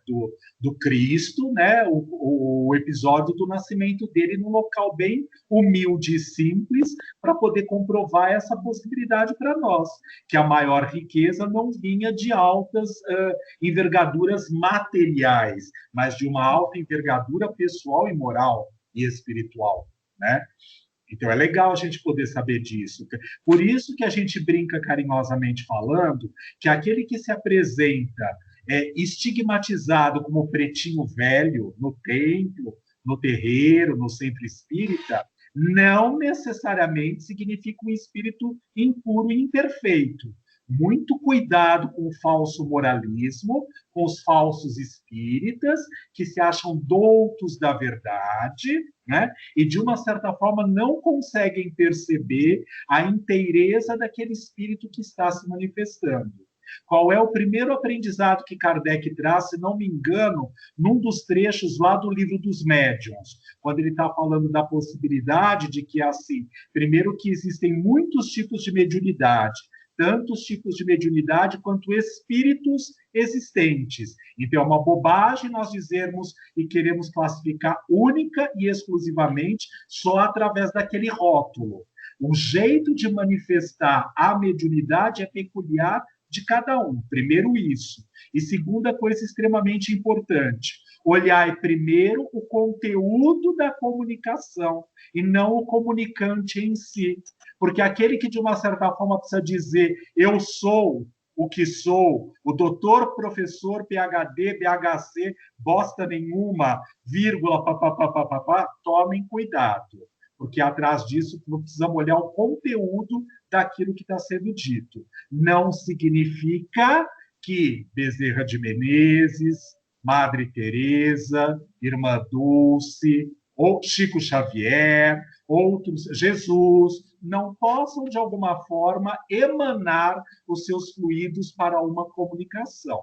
do Cristo, né, o episódio do nascimento dele num local bem humilde e simples, para poder comprovar essa possibilidade para nós, que a maior riqueza não vinha de altas envergaduras materiais, mas de uma alta envergadura pessoal e moral e espiritual, né? Então, é legal a gente poder saber disso. Por isso que a gente brinca carinhosamente falando que aquele que se apresenta estigmatizado como pretinho velho no templo, no terreiro, no centro espírita, não necessariamente significa um espírito impuro e imperfeito. Muito cuidado com o falso moralismo, com os falsos espíritas, que se acham doutos da verdade, né? E, de uma certa forma, não conseguem perceber a inteireza daquele espírito que está se manifestando. Qual é o primeiro aprendizado que Kardec traz, se não me engano, num dos trechos lá do Livro dos Médiuns, quando ele está falando da possibilidade de que, assim, primeiro que existem muitos tipos de mediunidade, tantos tipos de mediunidade quanto espíritos existentes. Então, é uma bobagem nós dizermos e queremos classificar única e exclusivamente só através daquele rótulo. O jeito de manifestar a mediunidade é peculiar de cada um. Primeiro isso. E segunda coisa extremamente importante, olhar primeiro o conteúdo da comunicação e não o comunicante em si. Porque aquele que, de uma certa forma, precisa dizer eu sou o que sou, o doutor, professor, PhD, BHC, bosta nenhuma, vírgula, papapá, tomem cuidado, porque atrás disso precisamos olhar o conteúdo daquilo que está sendo dito. Não significa que Bezerra de Menezes, Madre Teresa, Irmã Dulce, ou Chico Xavier, outros, Jesus, não possam, de alguma forma, emanar os seus fluidos para uma comunicação.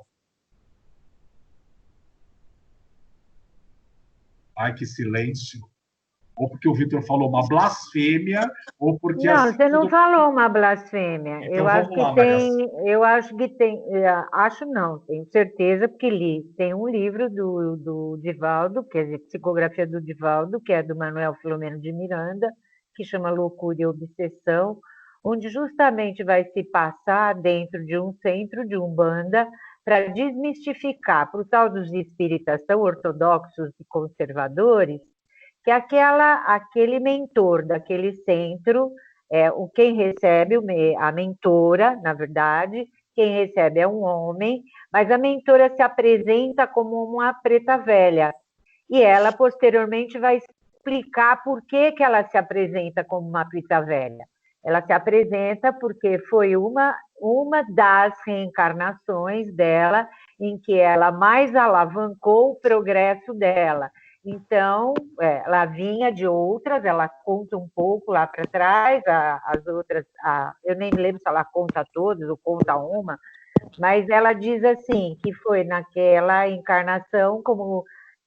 Ai, que silêncio. Ou porque o Vitor falou uma blasfêmia, ou porque...
Não,
assim,
você não falou uma blasfêmia.
Então,
Acho não, tenho certeza, porque li. Tem um livro do Divaldo, quer dizer, Psicografia do Divaldo, que é do Manuel Filomeno de Miranda, que chama Loucura e Obsessão, onde justamente vai se passar dentro de um centro de Umbanda para desmistificar, para o tal dos espíritas tão ortodoxos e conservadores, que aquele mentor daquele centro, quem recebe, a mentora, na verdade, quem recebe é um homem, mas a mentora se apresenta como uma preta velha. E ela, posteriormente, vai explicar por que ela se apresenta como uma preta velha. Ela se apresenta porque foi uma das reencarnações dela em que ela mais alavancou o progresso dela. Então, ela vinha de outras, ela conta um pouco lá para trás, as outras, eu nem lembro se ela conta todas ou conta uma, mas ela diz assim, que foi naquela encarnação como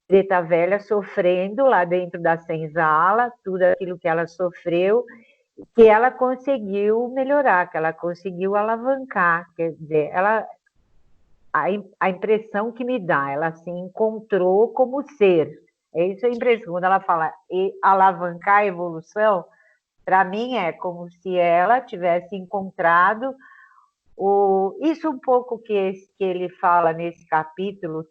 preta velha sofrendo lá dentro da senzala, tudo aquilo que ela sofreu, que ela conseguiu melhorar, que ela conseguiu alavancar, quer dizer, a impressão que me dá, ela se encontrou como ser. É isso a impressão. Quando ela fala alavancar a evolução, para mim é como se ela tivesse encontrado Isso um pouco que ele fala nesse capítulo,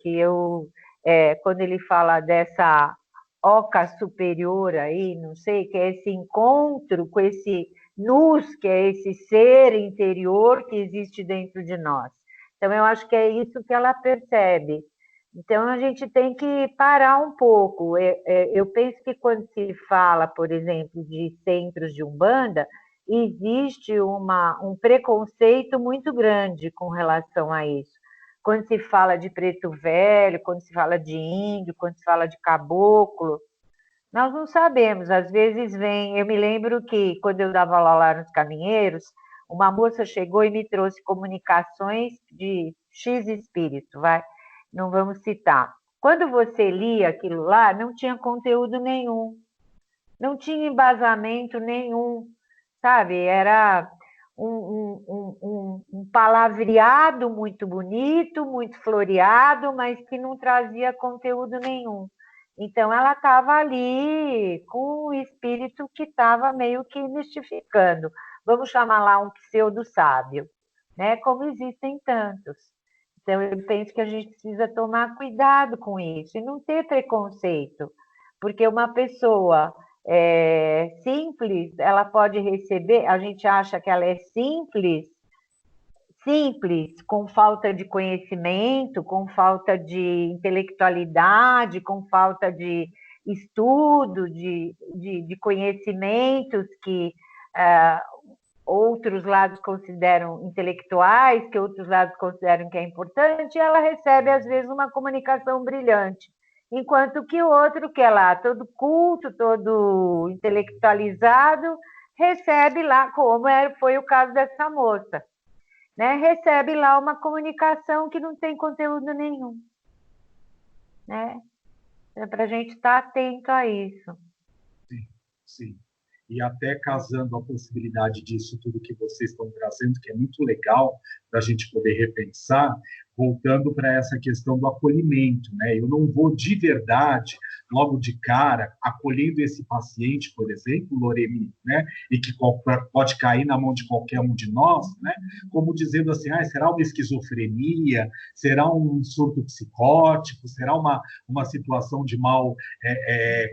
quando ele fala dessa oca superior aí, não sei, que é esse encontro com esse luz, que é esse ser interior que existe dentro de nós. Então, eu acho que é isso que ela percebe. Então, a gente tem que parar um pouco. Eu penso que quando se fala, por exemplo, de centros de Umbanda, existe um preconceito muito grande com relação a isso. Quando se fala de preto velho, quando se fala de índio, quando se fala de caboclo, nós não sabemos. Às vezes vem... Eu me lembro que, quando eu dava aula lá nos Caminheiros, uma moça chegou e me trouxe comunicações de X espírito, não vamos citar. Quando você lia aquilo lá, não tinha conteúdo nenhum, não tinha embasamento nenhum, sabe? Era um palavreado muito bonito, muito floreado, mas que não trazia conteúdo nenhum. Então, ela estava ali com o espírito que estava meio que mistificando. Vamos chamar lá um pseudo-sábio, né? Como existem tantos. Então, eu penso que a gente precisa tomar cuidado com isso e não ter preconceito, porque uma pessoa simples, ela pode receber, a gente acha que ela é simples, com falta de conhecimento, com falta de intelectualidade, com falta de estudo, de conhecimentos que outros lados consideram intelectuais, que outros lados consideram que é importante, e ela recebe, às vezes, uma comunicação brilhante. Enquanto que o outro, que é lá todo culto, todo intelectualizado, recebe lá, como foi o caso dessa moça, né? Recebe lá uma comunicação que não tem conteúdo nenhum, né? É para a gente estar atento a isso.
Sim, sim. E até casando a possibilidade disso tudo que vocês estão trazendo, que é muito legal para a gente poder repensar, voltando para essa questão do acolhimento, né? Eu não vou de verdade, logo de cara, acolhendo esse paciente, por exemplo, Loremi, né? E que pode cair na mão de qualquer um de nós, né? Como dizendo assim, será uma esquizofrenia? Será um surto psicótico? Será uma situação de mal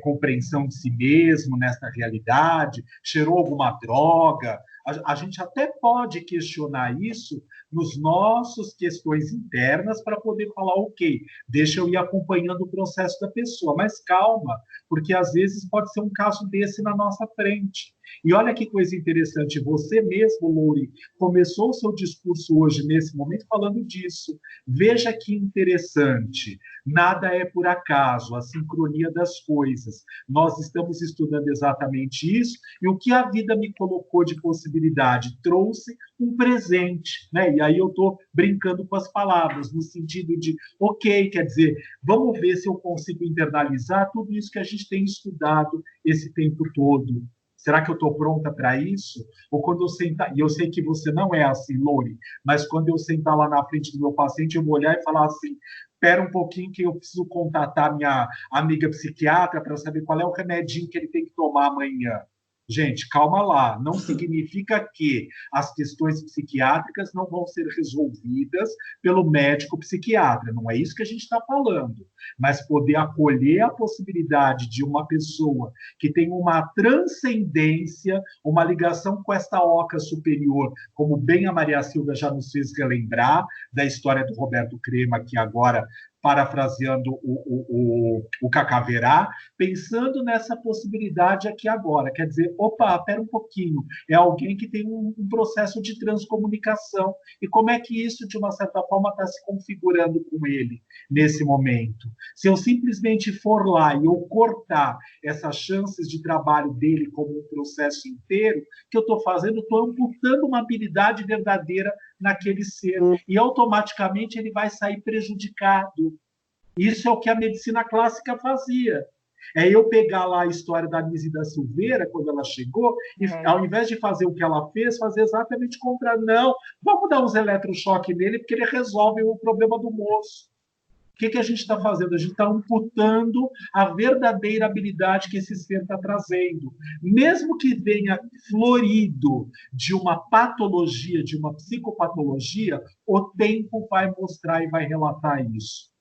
compreensão de si mesmo nessa realidade? Cheirou alguma droga? A gente até pode questionar isso nos nossos questões internas para poder falar, ok, deixa eu ir acompanhando o processo da pessoa, mas calma, porque às vezes pode ser um caso desse na nossa frente. E olha que coisa interessante, você mesmo, Louri, começou o seu discurso hoje, nesse momento, falando disso. Veja que interessante, nada é por acaso, a sincronia das coisas. Nós estamos estudando exatamente isso, e o que a vida me colocou de possibilidade? Trouxe um presente, né? E aí eu estou brincando com as palavras, no sentido de, ok, quer dizer, vamos ver se eu consigo internalizar tudo isso que a gente tem estudado esse tempo todo. Será que eu estou pronta para isso? Ou quando eu sentar, e eu sei que você não é assim, Lori, mas quando eu sentar lá na frente do meu paciente, eu vou olhar e falar assim, espera um pouquinho que eu preciso contatar minha amiga psiquiatra para saber qual é o remedinho que ele tem que tomar amanhã. Gente, calma lá, não significa que as questões psiquiátricas não vão ser resolvidas pelo médico psiquiatra, não é isso que a gente está falando, mas poder acolher a possibilidade de uma pessoa que tem uma transcendência, uma ligação com esta oca superior, como bem a Maria Silvia já nos fez relembrar da história do Roberto Crema, que agora parafraseando o Cacaverá, pensando nessa possibilidade aqui agora. Quer dizer, opa, espera um pouquinho, é alguém que tem um processo de transcomunicação. E como é que isso, de uma certa forma, está se configurando com ele nesse momento? Se eu simplesmente for lá e eu cortar essas chances de trabalho dele como um processo inteiro, o que eu estou fazendo? Estou amputando uma habilidade verdadeira naquele ser. E automaticamente ele vai sair prejudicado. Isso é o que a medicina clássica fazia. É eu pegar lá a história da Nise da Silveira, quando ela chegou, e ao invés de fazer o que ela fez, fazer exatamente o contrário. Não, vamos dar uns eletrochoques nele, porque ele resolve o problema do moço. O que a gente está fazendo? A gente está amputando a verdadeira habilidade que esse ser está trazendo. Mesmo que venha florido de uma patologia, de uma psicopatologia, o tempo vai mostrar e vai relatar isso.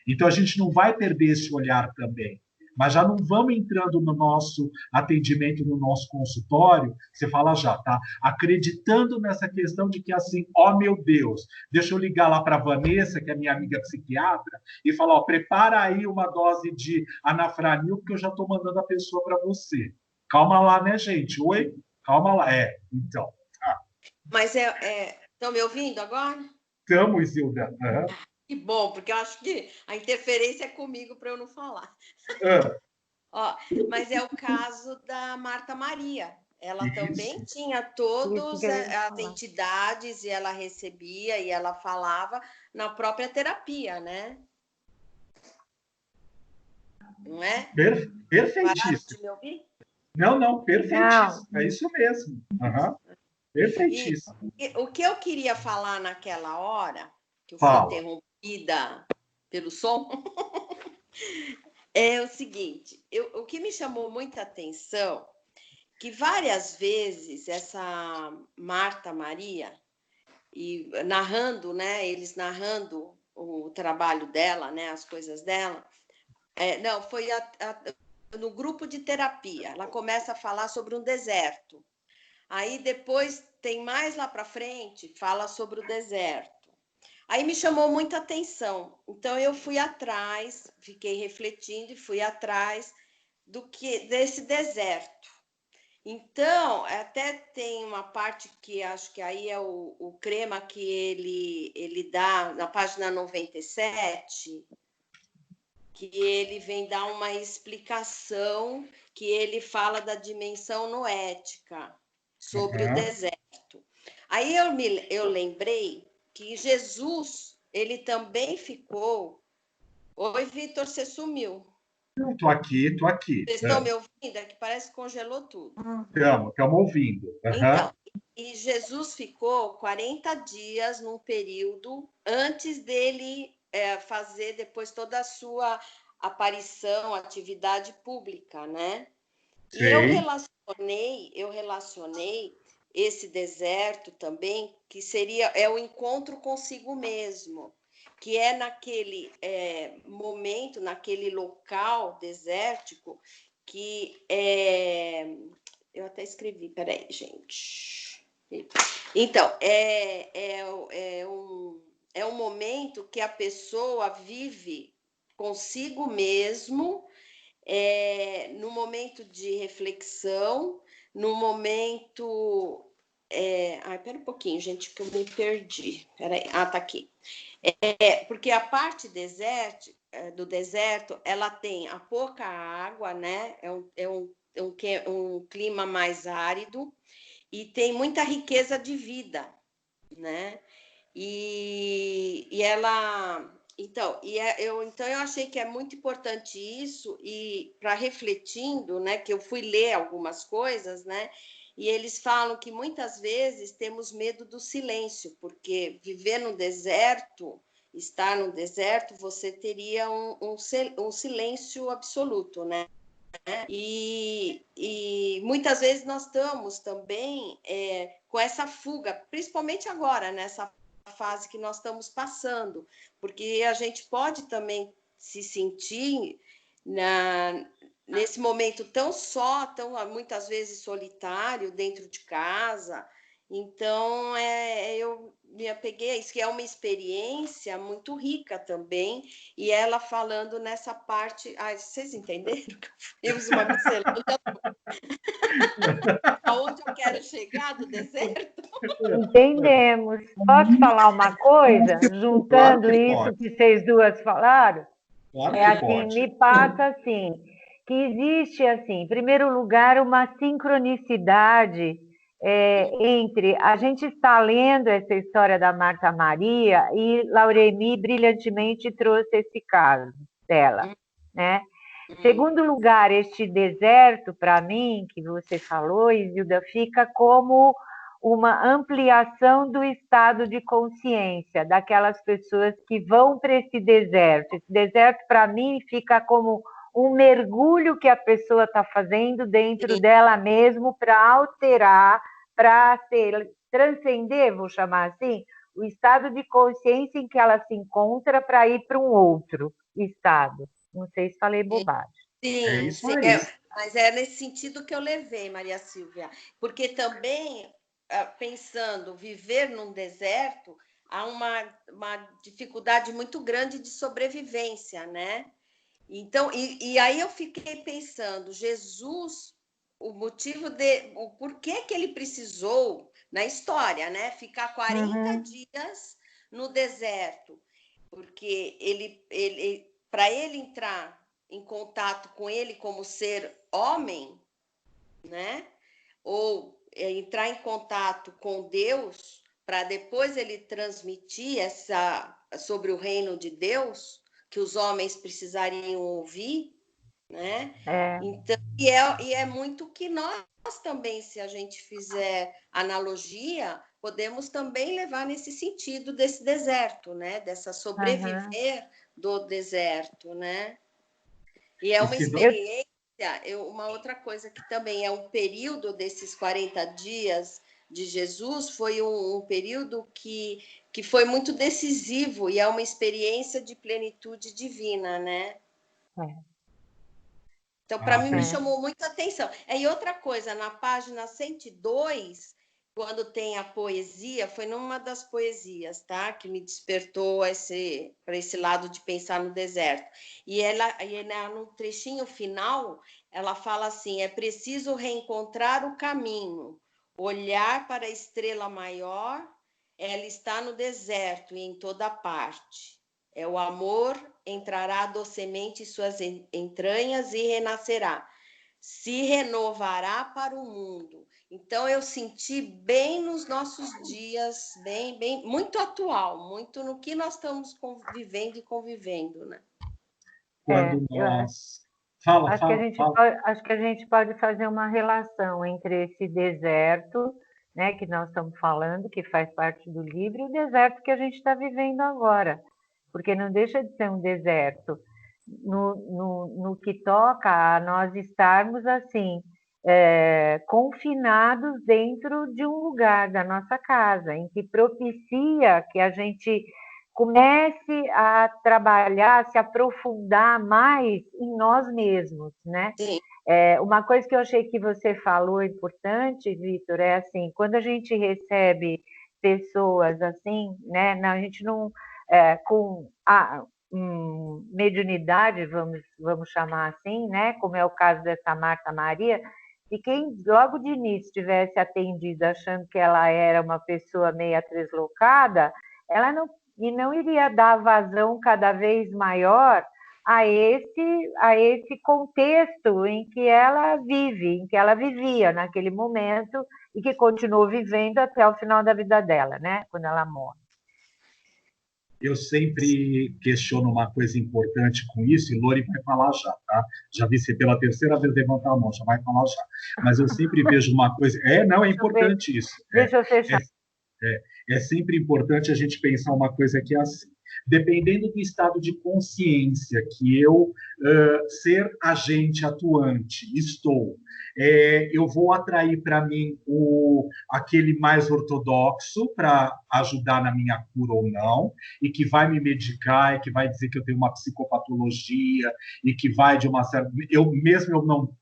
Então, a gente não vai perder esse olhar também. Mas já não vamos entrando no nosso atendimento, no nosso consultório, você fala já, tá? Acreditando nessa questão de que assim, ó meu Deus, deixa eu ligar lá para a Vanessa, que é minha amiga psiquiatra, e falar, ó, prepara aí uma dose de anafranil, porque eu já estou mandando a pessoa para você. Calma lá, né, gente? Oi? Calma lá. Então.
Mas estão me ouvindo agora?
Estamos, Isilda.
Que bom, porque eu acho que a interferência é comigo para eu não falar. Ó, mas é o caso da Marta Maria. Ela também tinha todas as entidades e ela recebia e ela falava na própria terapia, né? Não é?
Perfeitíssimo.
Pararam de me ouvir?
Não, perfeitíssimo. É isso mesmo. Perfeitíssimo.
O que eu queria falar naquela hora, que eu fui interrompida pelo som, é o seguinte, o que me chamou muita atenção, que várias vezes essa Marta Maria, e narrando, né, eles narrando o trabalho dela, né, as coisas dela, não, foi no grupo de terapia, ela começa a falar sobre um deserto. Aí depois tem mais lá para frente, fala sobre o deserto. Aí me chamou muita atenção. Então eu fui atrás, fiquei refletindo e fui atrás desse deserto. Então, até tem uma parte que acho que aí é o Crema que ele dá na página 97, que ele vem dar uma explicação, que ele fala da dimensão noética sobre o deserto. Aí eu lembrei que Jesus, ele também ficou... Oi, Vitor, você sumiu.
Tô aqui.
Vocês estão me ouvindo? É que parece que congelou tudo.
Estamos ouvindo.
Então, e Jesus ficou 40 dias num período antes dele fazer depois toda a sua aparição, atividade pública, né? Sim. E eu relacionei esse deserto também, que é o encontro consigo mesmo, que é naquele momento, naquele local desértico, que eu até escrevi, peraí, gente. Então, é um momento que a pessoa vive consigo mesmo, no momento de reflexão, no momento... pera um pouquinho, gente, que eu me perdi. Peraí, tá aqui. Porque a parte do deserto, ela tem a pouca água, né? É um clima mais árido e tem muita riqueza de vida, né? E ela... Então, eu achei que é muito importante isso, e para refletindo, né, que eu fui ler algumas coisas, né, e eles falam que muitas vezes temos medo do silêncio, porque viver no deserto, estar no deserto, você teria um silêncio absoluto, né? E muitas vezes nós estamos também com essa fuga, principalmente agora, nessa fase que nós estamos passando, porque a gente pode também se sentir nesse momento tão muitas vezes solitário, dentro de casa. Então, eu me apeguei a isso, que é uma experiência muito rica também, e ela falando nessa parte... vocês entenderam? Eu uso uma miscelânea. Aonde eu quero chegar do deserto?
Entendemos. Posso falar uma coisa? Juntando isso que vocês duas falaram? Me passa assim, que existe, assim, em primeiro lugar, uma sincronicidade entre... A gente está lendo essa história da Marta Maria e Lauremi brilhantemente trouxe esse caso dela, né? Segundo lugar, este deserto, para mim, que você falou, Isilda, fica como uma ampliação do estado de consciência daquelas pessoas que vão para esse deserto. Esse deserto, para mim, fica como um mergulho que a pessoa está fazendo dentro dela mesmo para alterar, para transcender, vou chamar assim, o estado de consciência em que ela se encontra para ir para um outro estado. Não sei se falei bobagem.
Sim,
isso aí.
mas é nesse sentido que eu levei, Maria Silvia, porque também, pensando, viver num deserto, há uma dificuldade muito grande de sobrevivência, né? Então, e aí eu fiquei pensando, Jesus, o porquê que ele precisou, na história, né, ficar 40 dias no deserto, porque para ele entrar em contato com ele como ser homem, né, ou entrar em contato com Deus, para depois ele transmitir sobre o reino de Deus, que os homens precisariam ouvir, né? Então, e é muito que nós também, se a gente fizer analogia, podemos também levar nesse sentido desse deserto, né? Dessa sobreviver do deserto, né? E é uma experiência, uma outra coisa que também é um período desses 40 dias de Jesus, foi um período que foi muito decisivo e é uma experiência de plenitude divina, né? Então, para mim, me chamou muita atenção. E outra coisa, na página 102, quando tem a poesia, foi numa das poesias, tá? Que me despertou para esse lado de pensar no deserto. E no trechinho final, ela fala assim: é preciso reencontrar o caminho, olhar para a estrela maior, ela está no deserto e em toda parte. É o amor, entrará docemente em suas entranhas e renascerá. Se renovará para o mundo. Então, eu senti bem nos nossos dias, bem, muito atual, muito no que nós estamos vivendo e convivendo, né?
Quando nós...
Acho que a gente pode fazer uma relação entre esse deserto, né, que nós estamos falando, que faz parte do livro, e o deserto que a gente está vivendo agora. Porque não deixa de ser um deserto no que toca a nós estarmos assim, confinados dentro de um lugar da nossa casa, em que propicia que a gente comece a trabalhar, a se aprofundar mais em nós mesmos, né?
Sim.
Uma coisa que eu achei que você falou importante, Vitor, é assim, quando a gente recebe pessoas assim, né, a gente não... com mediunidade, vamos chamar assim, né? Como é o caso dessa Marta Maria, e quem logo de início tivesse atendido achando que ela era uma pessoa meio deslocada, ela não iria dar vazão cada vez maior a esse contexto em que ela vive, em que ela vivia naquele momento e que continuou vivendo até o final da vida dela, né? Quando ela morre.
Eu sempre questiono uma coisa importante com isso, e Lori vai falar já, tá? Já vi você pela terceira vez levantar a mão, já vai falar já. Mas eu sempre vejo uma coisa... Não, é importante isso.
Deixa eu fechar.
É sempre importante a gente pensar uma coisa que é assim. Dependendo do estado de consciência que eu, ser agente atuante, estou, eu vou atrair para mim aquele mais ortodoxo para ajudar na minha cura ou não, e que vai me medicar, e que vai dizer que eu tenho uma psicopatologia, e que vai de uma certa... Eu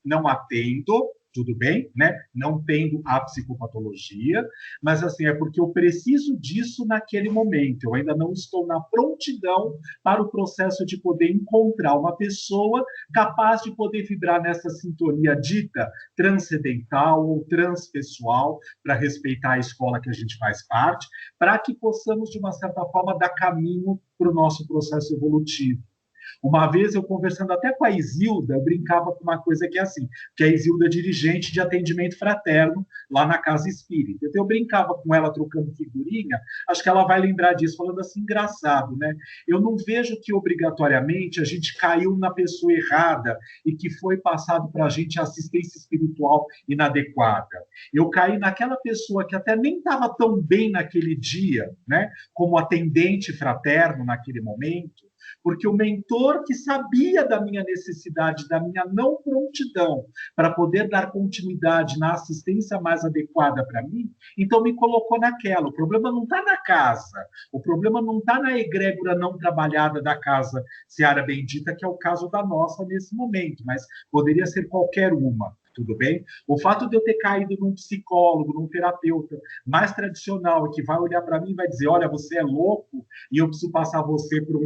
não atendo, tudo bem, né? Não tendo a psicopatologia, mas assim, é porque eu preciso disso naquele momento. Eu ainda não estou na prontidão para o processo de poder encontrar uma pessoa capaz de poder vibrar nessa sintonia dita transcendental ou transpessoal, para respeitar a escola que a gente faz parte, para que possamos, de uma certa forma, dar caminho para o nosso processo evolutivo. Uma vez eu conversando até com a Isilda, eu brincava com uma coisa que é assim, que a Isilda é dirigente de atendimento fraterno lá na Casa Espírita. Então eu brincava com ela trocando figurinha, acho que ela vai lembrar disso, falando assim, engraçado, né? Eu não vejo que obrigatoriamente a gente caiu na pessoa errada e que foi passado para a gente assistência espiritual inadequada. Eu caí naquela pessoa que até nem estava tão bem naquele dia, né? Como atendente fraterno naquele momento, porque o mentor que sabia da minha necessidade, da minha não prontidão para poder dar continuidade na assistência mais adequada para mim, então me colocou naquela. O problema não está na casa, o problema não está na egrégora não trabalhada da casa Seara Bendita, que é o caso da nossa nesse momento, mas poderia ser qualquer uma. Tudo bem? O fato de eu ter caído num psicólogo, num terapeuta mais tradicional, que vai olhar para mim e vai dizer, olha, você é louco e eu preciso passar você para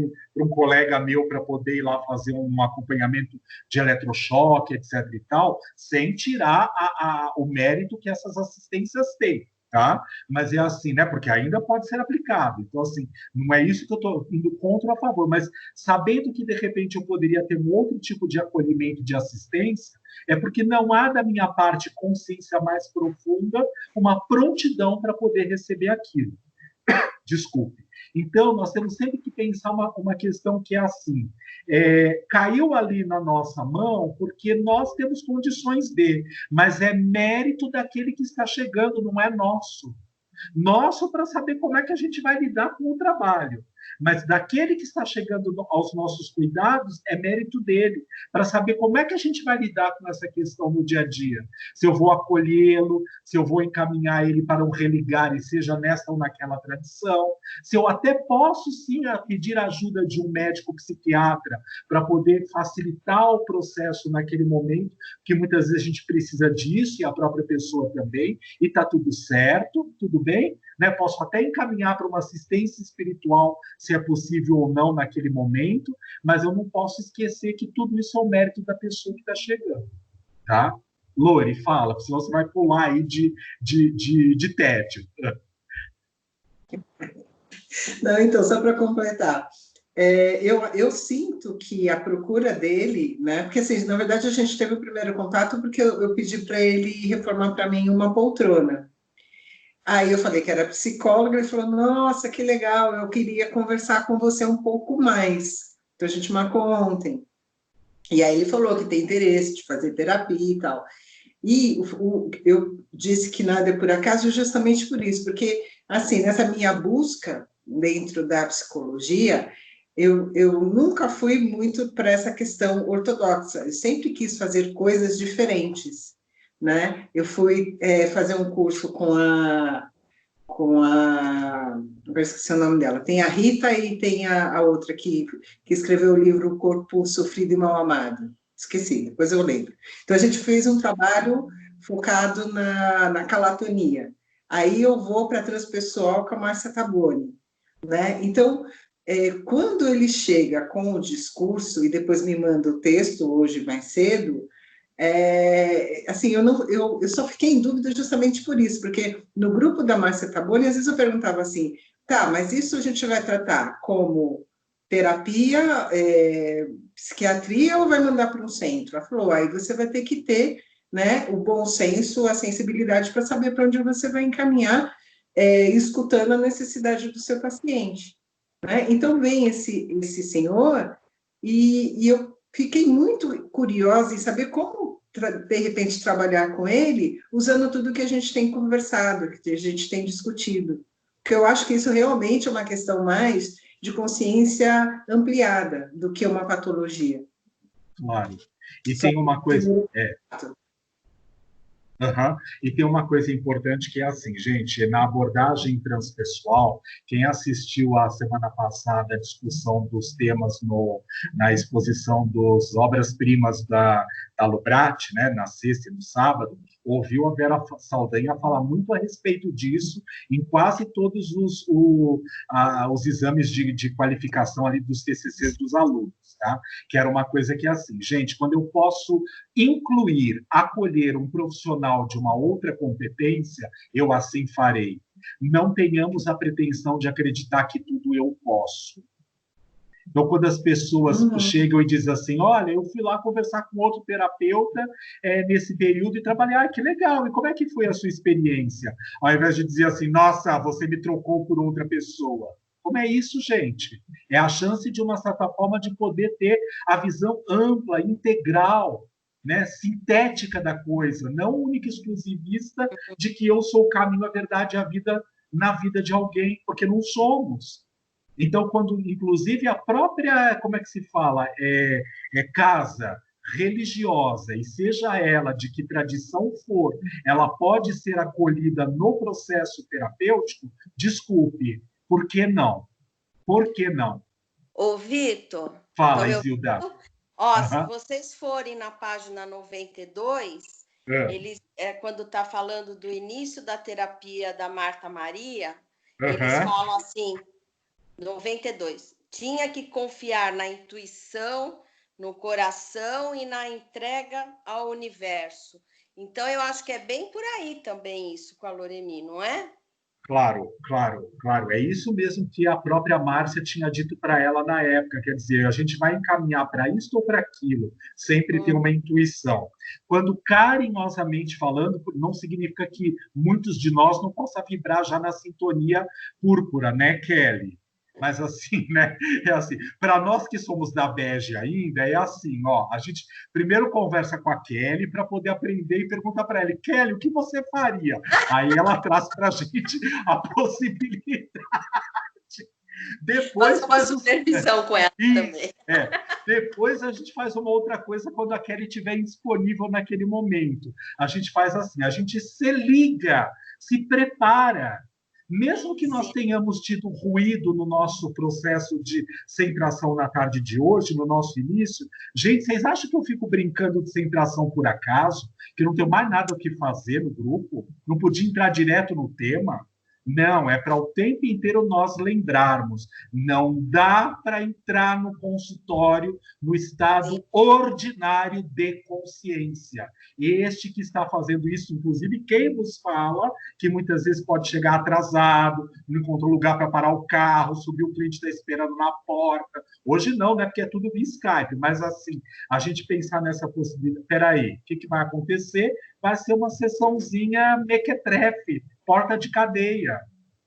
um colega meu para poder ir lá fazer um acompanhamento de eletrochoque, etc. e tal, sem tirar o mérito que essas assistências têm. Tá? Mas é assim, né? Porque ainda pode ser aplicado. Então, assim, não é isso que eu estou indo contra ou a favor, mas sabendo que, de repente, eu poderia ter um outro tipo de acolhimento, de assistência, é porque não há da minha parte consciência mais profunda uma prontidão para poder receber aquilo. Desculpe. Então, nós temos sempre que pensar uma questão que é assim, caiu ali na nossa mão porque nós temos condições de, mas é mérito daquele que está chegando, não é nosso. Nosso para saber como é que a gente vai lidar com o trabalho. Mas daquele que está chegando aos nossos cuidados, é mérito dele, para saber como é que a gente vai lidar com essa questão no dia a dia. Se eu vou acolhê-lo, se eu vou encaminhar ele para um religar, e seja nessa ou naquela tradição, se eu até posso, sim, pedir ajuda de um médico psiquiatra para poder facilitar o processo naquele momento, que muitas vezes a gente precisa disso, e a própria pessoa também, e está tudo certo, tudo bem? Né? Posso até encaminhar para uma assistência espiritual, se é possível ou não naquele momento, mas eu não posso esquecer que tudo isso é o mérito da pessoa que está chegando. Tá? Lori, fala, senão você vai pular aí de tédio.
Não, então, só para completar, eu sinto que a procura dele, né? Porque, assim, na verdade, a gente teve o primeiro contato porque eu pedi para ele reformar para mim uma poltrona. Aí eu falei que era psicóloga, ele falou, nossa, que legal, eu queria conversar com você um pouco mais. Então a gente marcou ontem. E aí ele falou que tem interesse de fazer terapia e tal. E eu disse que nada é por acaso justamente por isso, porque, assim, nessa minha busca dentro da psicologia, eu nunca fui muito para essa questão ortodoxa, eu sempre quis fazer coisas diferentes. Né? Eu fui fazer um curso com a eu esqueci o nome dela, tem a Rita e tem a outra que escreveu o livro O Corpo Sofrido e Mal Amado, esqueci, depois eu lembro. Então a gente fez um trabalho focado na calatonia, aí eu vou para a transpessoal com a Márcia Taboni, né? Então, quando ele chega com o discurso e depois me manda o texto hoje mais cedo, assim, eu só fiquei em dúvida justamente por isso, porque no grupo da Márcia Taboni, às vezes eu perguntava assim, tá, mas isso a gente vai tratar como terapia, psiquiatria ou vai mandar para um centro? Ela falou, aí você vai ter que ter, né, o bom senso, a sensibilidade para saber para onde você vai encaminhar, escutando a necessidade do seu paciente. Né? Então vem esse senhor e eu fiquei muito curiosa em saber como, de repente, trabalhar com ele usando tudo que a gente tem conversado, que a gente tem discutido. Porque eu acho que isso realmente é uma questão mais de consciência ampliada do que uma patologia.
Claro. E tem uma coisa... E tem uma coisa importante que é assim, gente, na abordagem transpessoal, quem assistiu a semana passada a discussão dos temas na exposição das obras-primas da Lubrati, né, na sexta e no sábado, ouviu a Vera Saldanha falar muito a respeito disso em quase todos os exames de qualificação ali dos TCCs dos alunos, tá? Que era uma coisa que é assim, gente, quando eu posso incluir, acolher um profissional de uma outra competência, eu assim farei. Não tenhamos a pretensão de acreditar que tudo eu posso. Então, quando as pessoas chegam e dizem assim, olha, eu fui lá conversar com outro terapeuta nesse período e trabalhar, que legal, e como é que foi a sua experiência? Ao invés de dizer assim, nossa, você me trocou por outra pessoa. Como é isso, gente? É a chance de uma certa forma de poder ter a visão ampla, integral, né, sintética da coisa, não única e exclusivista de que eu sou o caminho, a verdade e a vida na vida de alguém, porque não somos. Então, quando, inclusive, a própria, como é que se fala, casa religiosa, e seja ela de que tradição for, ela pode ser acolhida no processo terapêutico, desculpe, por que não? Por que não?
Ô, Vitor,
fala, Isilda.
Ó, se vocês forem na página 92, eles, quando está falando do início da terapia da Marta Maria, eles falam assim, 92, tinha que confiar na intuição, no coração e na entrega ao universo. Então, eu acho que é bem por aí também isso com a Loreni, não é?
Claro, claro, claro. É isso mesmo que a própria Márcia tinha dito para ela na época. Quer dizer, a gente vai encaminhar para isso ou para aquilo. Sempre tem uma intuição. Quando carinhosamente falando, não significa que muitos de nós não possam vibrar já na sintonia púrpura, né, Kelly? Mas assim, né? É assim. Para nós que somos da bege ainda, é assim, ó. A gente primeiro conversa com a Kelly para poder aprender e perguntar para ela, Kelly, o que você faria? Aí ela traz para a gente a possibilidade. Depois
faz uma supervisão com ela também.
Depois a gente faz uma outra coisa quando a Kelly estiver disponível naquele momento. A gente faz assim, a gente se liga, se prepara. Mesmo que nós tenhamos tido ruído no nosso processo de centração na tarde de hoje, no nosso início, gente, vocês acham que eu fico brincando de centração por acaso? Que não tenho mais nada o que fazer no grupo? Não podia entrar direto no tema? Não, é para o tempo inteiro nós lembrarmos. Não dá para entrar no consultório no estado ordinário de consciência. Este que está fazendo isso, inclusive, quem vos fala, que muitas vezes pode chegar atrasado, não encontrou lugar para parar o carro, subir o cliente está esperando na porta. Hoje não, né? Porque é tudo via Skype. Mas, assim, a gente pensar nessa possibilidade. Peraí, o que vai acontecer? Vai ser uma sessãozinha mequetrefe, porta de cadeia.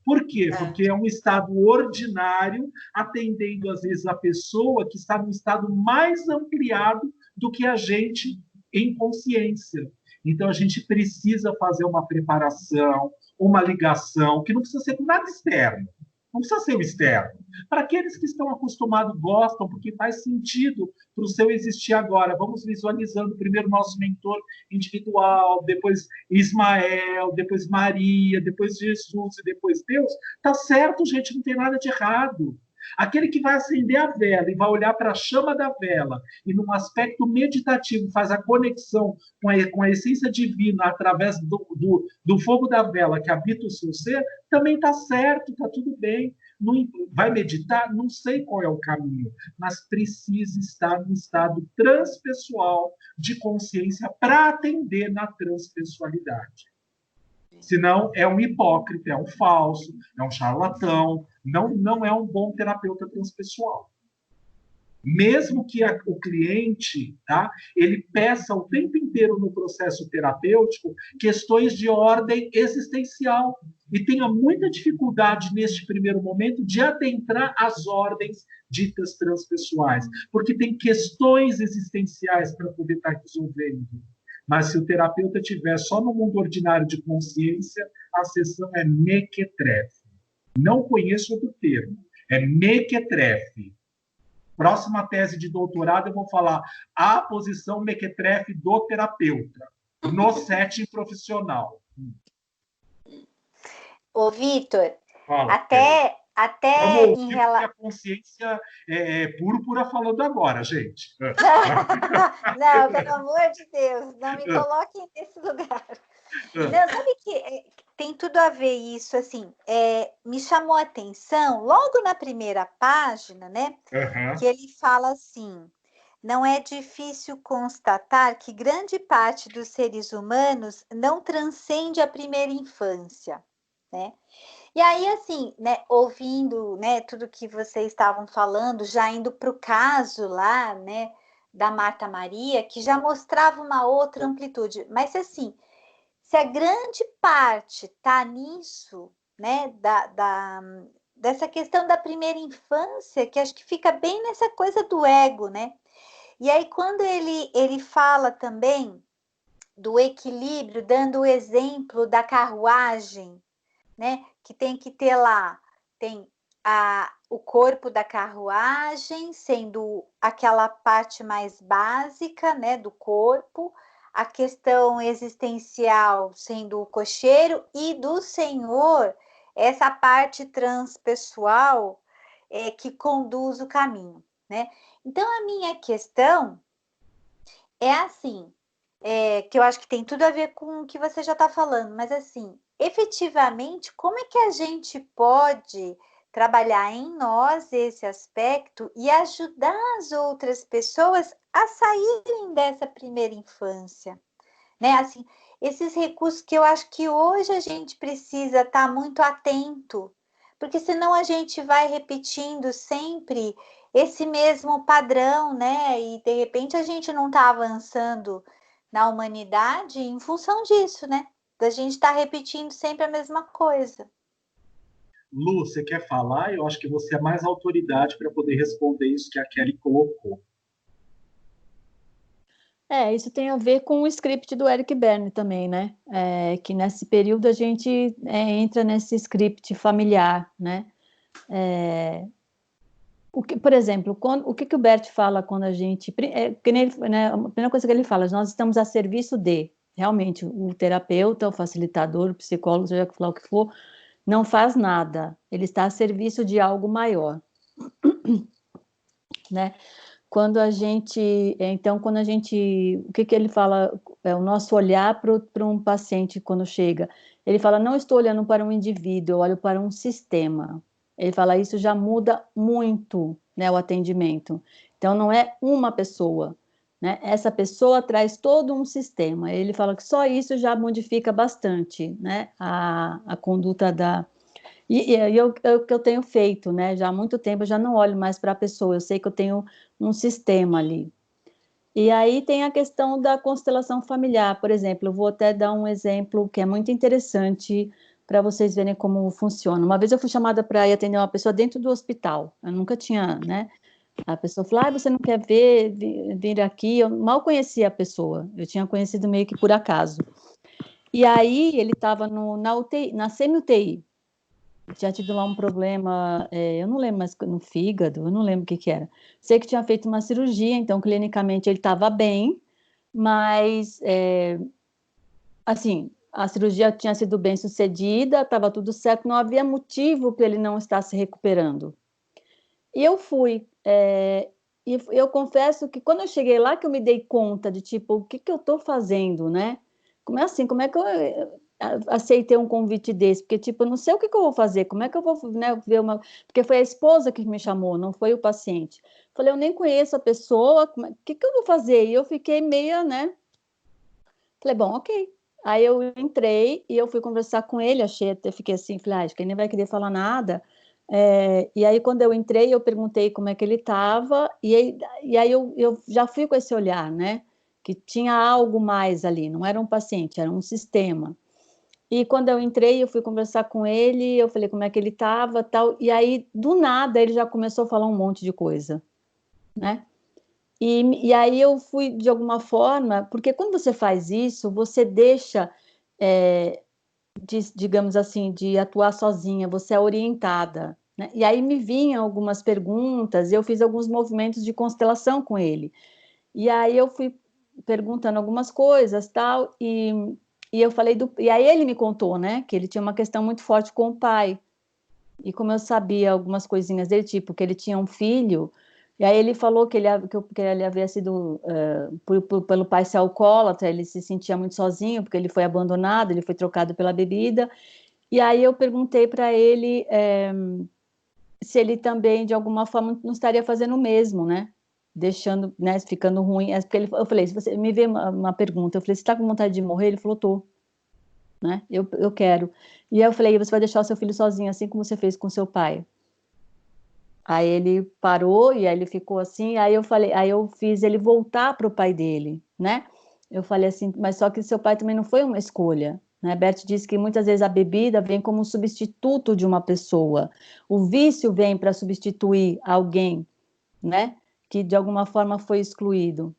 Por quê? Porque é um estado ordinário, atendendo, às vezes, a pessoa que está num estado mais ampliado do que a gente em consciência. Então, a gente precisa fazer uma preparação, uma ligação, que não precisa ser nada externo. Não precisa ser o externo. Para aqueles que estão acostumados, gostam, porque faz sentido para o seu existir agora. Vamos visualizando primeiro nosso mentor individual, depois Ismael, depois Maria, depois Jesus e depois Deus. Tá certo, gente, não tem nada de errado. Aquele que vai acender a vela e vai olhar para a chama da vela e, num aspecto meditativo, faz a conexão com a essência divina através do fogo da vela que habita o seu ser, também está certo, está tudo bem. Não, vai meditar? Não sei qual é o caminho, mas precisa estar no estado transpessoal de consciência para atender na transpessoalidade. Senão é um hipócrita, é um falso, é um charlatão, não é um bom terapeuta transpessoal. Mesmo que o cliente, tá, ele peça o tempo inteiro no processo terapêutico questões de ordem existencial e tenha muita dificuldade neste primeiro momento de adentrar as ordens ditas transpessoais, porque tem questões existenciais para poder estar resolvendo. Mas se o terapeuta estiver só no mundo ordinário de consciência, a sessão é mequetrefe. Não conheço outro termo. É mequetrefe. Próxima tese de doutorado, eu vou falar a posição mequetrefe do terapeuta, no setting profissional.
Ô, Vitor,
Fala,
até em relação...
a consciência é púrpura falando agora, gente.
Não, pelo amor de Deus, não me coloquem nesse lugar. Não, sabe que tem tudo a ver isso, assim, me chamou a atenção, logo na primeira página, né, que ele fala assim, não é difícil constatar que grande parte dos seres humanos não transcende a primeira infância, né? E aí, assim, né, ouvindo, né, tudo que vocês estavam falando, já indo para o caso lá, né, da Marta Maria, que já mostrava uma outra amplitude. Mas, assim, se a grande parte está nisso, né, dessa questão da primeira infância, que acho que fica bem nessa coisa do ego, né? E aí, quando ele fala também do equilíbrio, dando o exemplo da carruagem, né? Que tem que ter lá, tem o corpo da carruagem, sendo aquela parte mais básica, né, do corpo, a questão existencial sendo o cocheiro, e do Senhor, essa parte transpessoal que conduz o caminho, né? Então, a minha questão é assim, que eu acho que tem tudo a ver com o que você já está falando, mas assim, efetivamente, como é que a gente pode trabalhar em nós esse aspecto e ajudar as outras pessoas a saírem dessa primeira infância, né? Assim, esses recursos que eu acho que hoje a gente precisa estar muito atento, porque senão a gente vai repetindo sempre esse mesmo padrão, né? E de repente a gente não está avançando na humanidade em função disso, né? Da gente estar repetindo sempre a mesma coisa.
Lu, você quer falar? Eu acho que você é mais autoridade para poder responder isso que a Kelly colocou.
Isso tem a ver com o script do Eric Berne também, né? Que nesse período a gente entra nesse script familiar, né? Por exemplo, o que o Bert fala quando a gente... que nem, né, a primeira coisa que ele fala, nós estamos a serviço de... Realmente, o terapeuta, o facilitador, o psicólogo, seja lá o que for, não faz nada. Ele está a serviço de algo maior, né? Quando a gente... Então, o que ele fala? O nosso olhar para um paciente quando chega. Ele fala, não estou olhando para um indivíduo, eu olho para um sistema. Ele fala, isso já muda muito, né, o atendimento. Então, não é uma pessoa, né? Essa pessoa traz todo um sistema. Ele fala que só isso já modifica bastante, né, a conduta da... é o que eu tenho feito, né? Já há muito tempo eu já não olho mais para a pessoa, eu sei que eu tenho um sistema ali. E aí tem a questão da constelação familiar, por exemplo, eu vou até dar um exemplo que é muito interessante para vocês verem como funciona. Uma vez eu fui chamada para ir atender uma pessoa dentro do hospital, eu nunca tinha, né? A pessoa falou, você não quer vir aqui? Eu mal conhecia a pessoa, eu tinha conhecido meio que por acaso. E aí ele estava na UTI, na semi-UTI, tinha tido lá um problema, eu não lembro, mas no fígado, eu não lembro o que era. Sei que tinha feito uma cirurgia, então clinicamente ele estava bem, mas assim, a cirurgia tinha sido bem sucedida, estava tudo certo, não havia motivo para ele não estar se recuperando. E eu fui, e eu confesso que quando eu cheguei lá que eu me dei conta de tipo, o que eu estou fazendo, né? Como é que eu aceitei um convite desse? Porque tipo, eu não sei o que eu vou fazer, como é que eu vou, né, ver uma... Porque foi a esposa que me chamou, não foi o paciente. Falei, eu nem conheço a pessoa, o que eu vou fazer? E eu fiquei meio, né? Falei, bom, ok. Aí eu entrei e eu fui conversar com ele, fiquei assim, falei, acho que ele nem vai querer falar nada. E aí, quando eu entrei, eu perguntei como é que ele estava, e aí eu já fui com esse olhar, né? Que tinha algo mais ali, não era um paciente, era um sistema. E quando eu entrei, eu fui conversar com ele, eu falei como é que ele estava, tal, e aí, do nada, ele já começou a falar um monte de coisa, né? E aí eu fui, de alguma forma, porque quando você faz isso, você deixa, digamos assim, de atuar sozinha, você é orientada, né? E aí me vinham algumas perguntas, eu fiz alguns movimentos de constelação com ele. E aí eu fui perguntando algumas coisas, tal, e eu falei e aí ele me contou, né, que ele tinha uma questão muito forte com o pai. E como eu sabia algumas coisinhas dele, tipo que ele tinha um filho, e aí ele falou que ele havia sido, pelo pai ser alcoólatra, ele se sentia muito sozinho, porque ele foi abandonado, ele foi trocado pela bebida. E aí eu perguntei para ele se ele também, de alguma forma, não estaria fazendo o mesmo, né? Deixando, né, ficando ruim. Porque eu falei, se você me vê uma pergunta, eu falei, você está com vontade de morrer? Ele falou, tô. né? Eu quero. E aí eu falei, você vai deixar o seu filho sozinho, assim como você fez com seu pai. Aí ele parou e aí ele ficou assim, aí eu fiz ele voltar para o pai dele, né? Eu falei assim, mas só que seu pai também não foi uma escolha, né? Bert disse que muitas vezes a bebida vem como um substituto de uma pessoa. O vício vem para substituir alguém, né? Que de alguma forma foi excluído.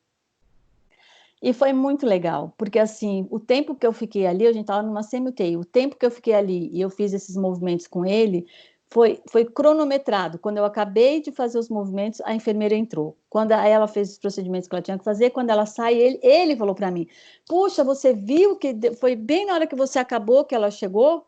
E foi muito legal, porque assim, o tempo que eu fiquei ali, a gente estava numa semi-UTI, o tempo que eu fiquei ali e eu fiz esses movimentos com ele, foi cronometrado. Quando eu acabei de fazer os movimentos, a enfermeira entrou. Quando aí ela fez os procedimentos que ela tinha que fazer, quando ela sai, ele falou para mim, puxa, você viu que foi bem na hora que você acabou que ela chegou?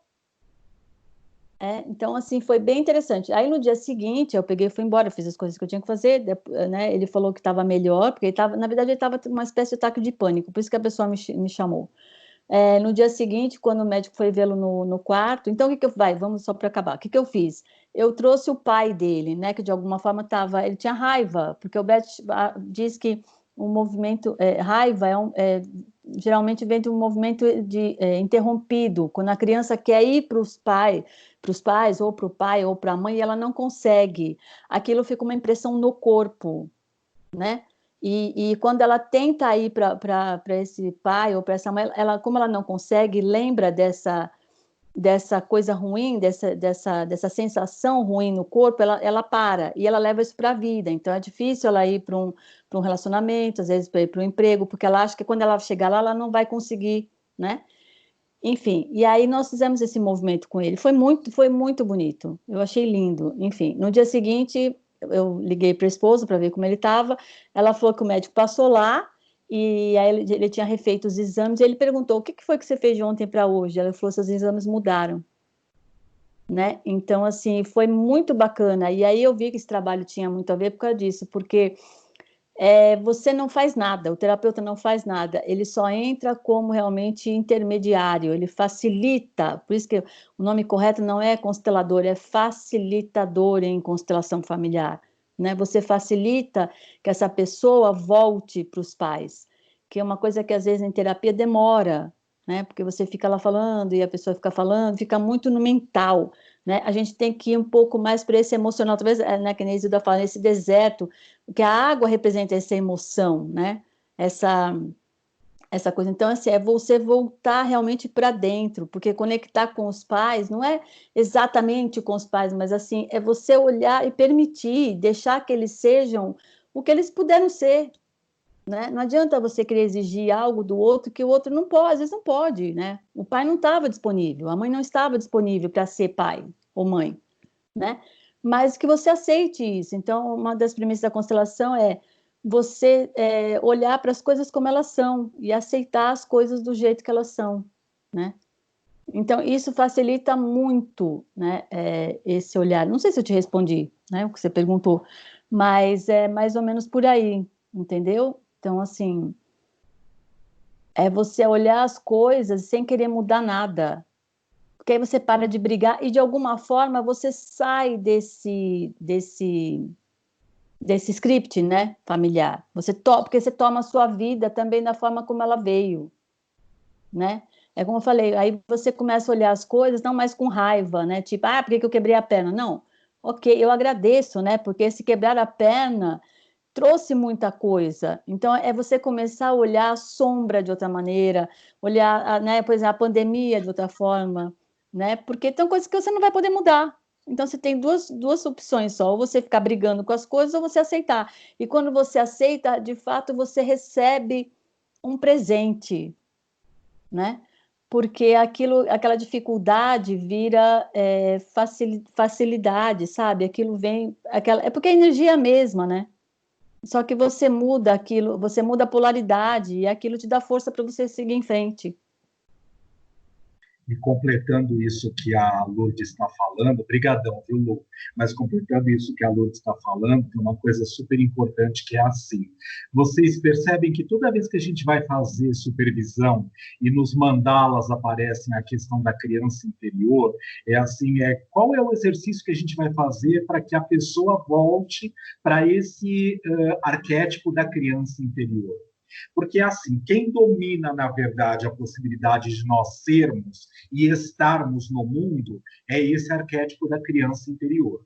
Então, assim, foi bem interessante. Aí, no dia seguinte, eu peguei e fui embora, fiz as coisas que eu tinha que fazer, né? Ele falou que estava melhor, porque na verdade, ele estava com uma espécie de ataque de pânico, por isso que a pessoa me chamou. No dia seguinte, quando o médico foi vê-lo no quarto, então, vamos só para acabar, o que eu fiz? Eu trouxe o pai dele, né, que de alguma forma ele tinha raiva, porque o Bert diz que o movimento, raiva geralmente vem de um movimento interrompido, quando a criança quer ir para os pais, ou para o pai, ou para a mãe, e ela não consegue. Aquilo fica uma impressão no corpo, né? E quando ela tenta ir para esse pai ou para essa mãe, como ela não consegue, lembra dessa coisa ruim, dessa sensação ruim no corpo, ela para e ela leva isso para a vida. Então é difícil ela ir para um relacionamento, às vezes para ir para um emprego, porque ela acha que quando ela chegar lá, ela não vai conseguir, né? Enfim, e aí nós fizemos esse movimento com ele. Foi muito bonito. Eu achei lindo. Enfim, no dia seguinte, eu liguei para a esposa para ver como ele estava. Ela falou que o médico passou lá e aí ele tinha refeito os exames. E ele perguntou: o que foi que você fez de ontem para hoje? Ela falou: seus exames mudaram. Né? Então, assim, foi muito bacana. E aí eu vi que esse trabalho tinha muito a ver por causa disso, porque você não faz nada, o terapeuta não faz nada, ele só entra como realmente intermediário, ele facilita, por isso que o nome correto não é constelador, é facilitador em constelação familiar, né? Você facilita que essa pessoa volte para os pais, que é uma coisa que às vezes em terapia demora, né? Porque você fica lá falando e a pessoa fica falando, fica muito no mental, né? A gente tem que ir um pouco mais para esse emocional, talvez, né, que nem a Isilda fala, esse deserto, porque a água representa essa emoção, né? Essa coisa. Então, assim, é você voltar realmente para dentro, porque conectar com os pais não é exatamente com os pais, mas assim, é você olhar e permitir, deixar que eles sejam o que eles puderam ser, né? Não adianta você querer exigir algo do outro que o outro não pode, às vezes não pode, né? O pai não estava disponível, a mãe não estava disponível para ser pai ou mãe, né? Mas que você aceite isso. Então, uma das premissas da constelação é você olhar para as coisas como elas são e aceitar as coisas do jeito que elas são, né? Então, isso facilita muito, né, esse olhar. Não sei se eu te respondi, né, o que você perguntou, mas é mais ou menos por aí, entendeu? Então, assim, é você olhar as coisas sem querer mudar nada, porque aí você para de brigar e, de alguma forma, você sai desse script, né, familiar. Porque você toma a sua vida também da forma como ela veio, né? É como eu falei, aí você começa a olhar as coisas não mais com raiva, né? Tipo, por que eu quebrei a perna? Não, ok, eu agradeço, né? Porque se quebrar a perna trouxe muita coisa. Então, é você começar a olhar a sombra de outra maneira, olhar, né, por exemplo, a pandemia de outra forma, né? Porque tem coisas que você não vai poder mudar. Então, você tem duas opções só, ou você ficar brigando com as coisas, ou você aceitar. E quando você aceita, de fato, você recebe um presente, né? Porque aquela dificuldade vira facilidade, sabe? Aquilo vem, é porque é energia mesma, né? Só que você muda aquilo, você muda a polaridade e aquilo te dá força para você seguir em frente.
E completando isso que a Lourdes está falando, brigadão, viu, Lu? Mas completando isso que a Lourdes está falando, tem uma coisa super importante que é assim. Vocês percebem que toda vez que a gente vai fazer supervisão e nos mandalas aparecem a questão da criança interior, é assim, qual é o exercício que a gente vai fazer para que a pessoa volte para esse arquétipo da criança interior? Porque, assim, quem domina, na verdade, a possibilidade de nós sermos e estarmos no mundo é esse arquétipo da criança interior.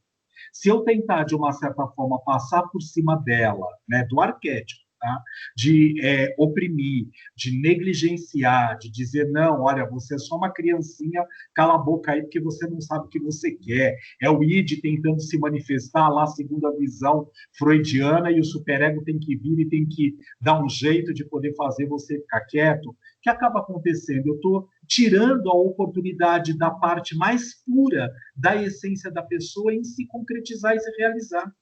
Se eu tentar, de uma certa forma, passar por cima dela, né, do arquétipo, tá? De oprimir, de negligenciar, de dizer, não, olha, você é só uma criancinha, cala a boca aí, porque você não sabe o que você quer. É o id tentando se manifestar lá, segundo a visão freudiana, e o superego tem que vir e tem que dar um jeito de poder fazer você ficar quieto. O que acaba acontecendo? Eu estou tirando a oportunidade da parte mais pura da essência da pessoa em se concretizar e se realizar.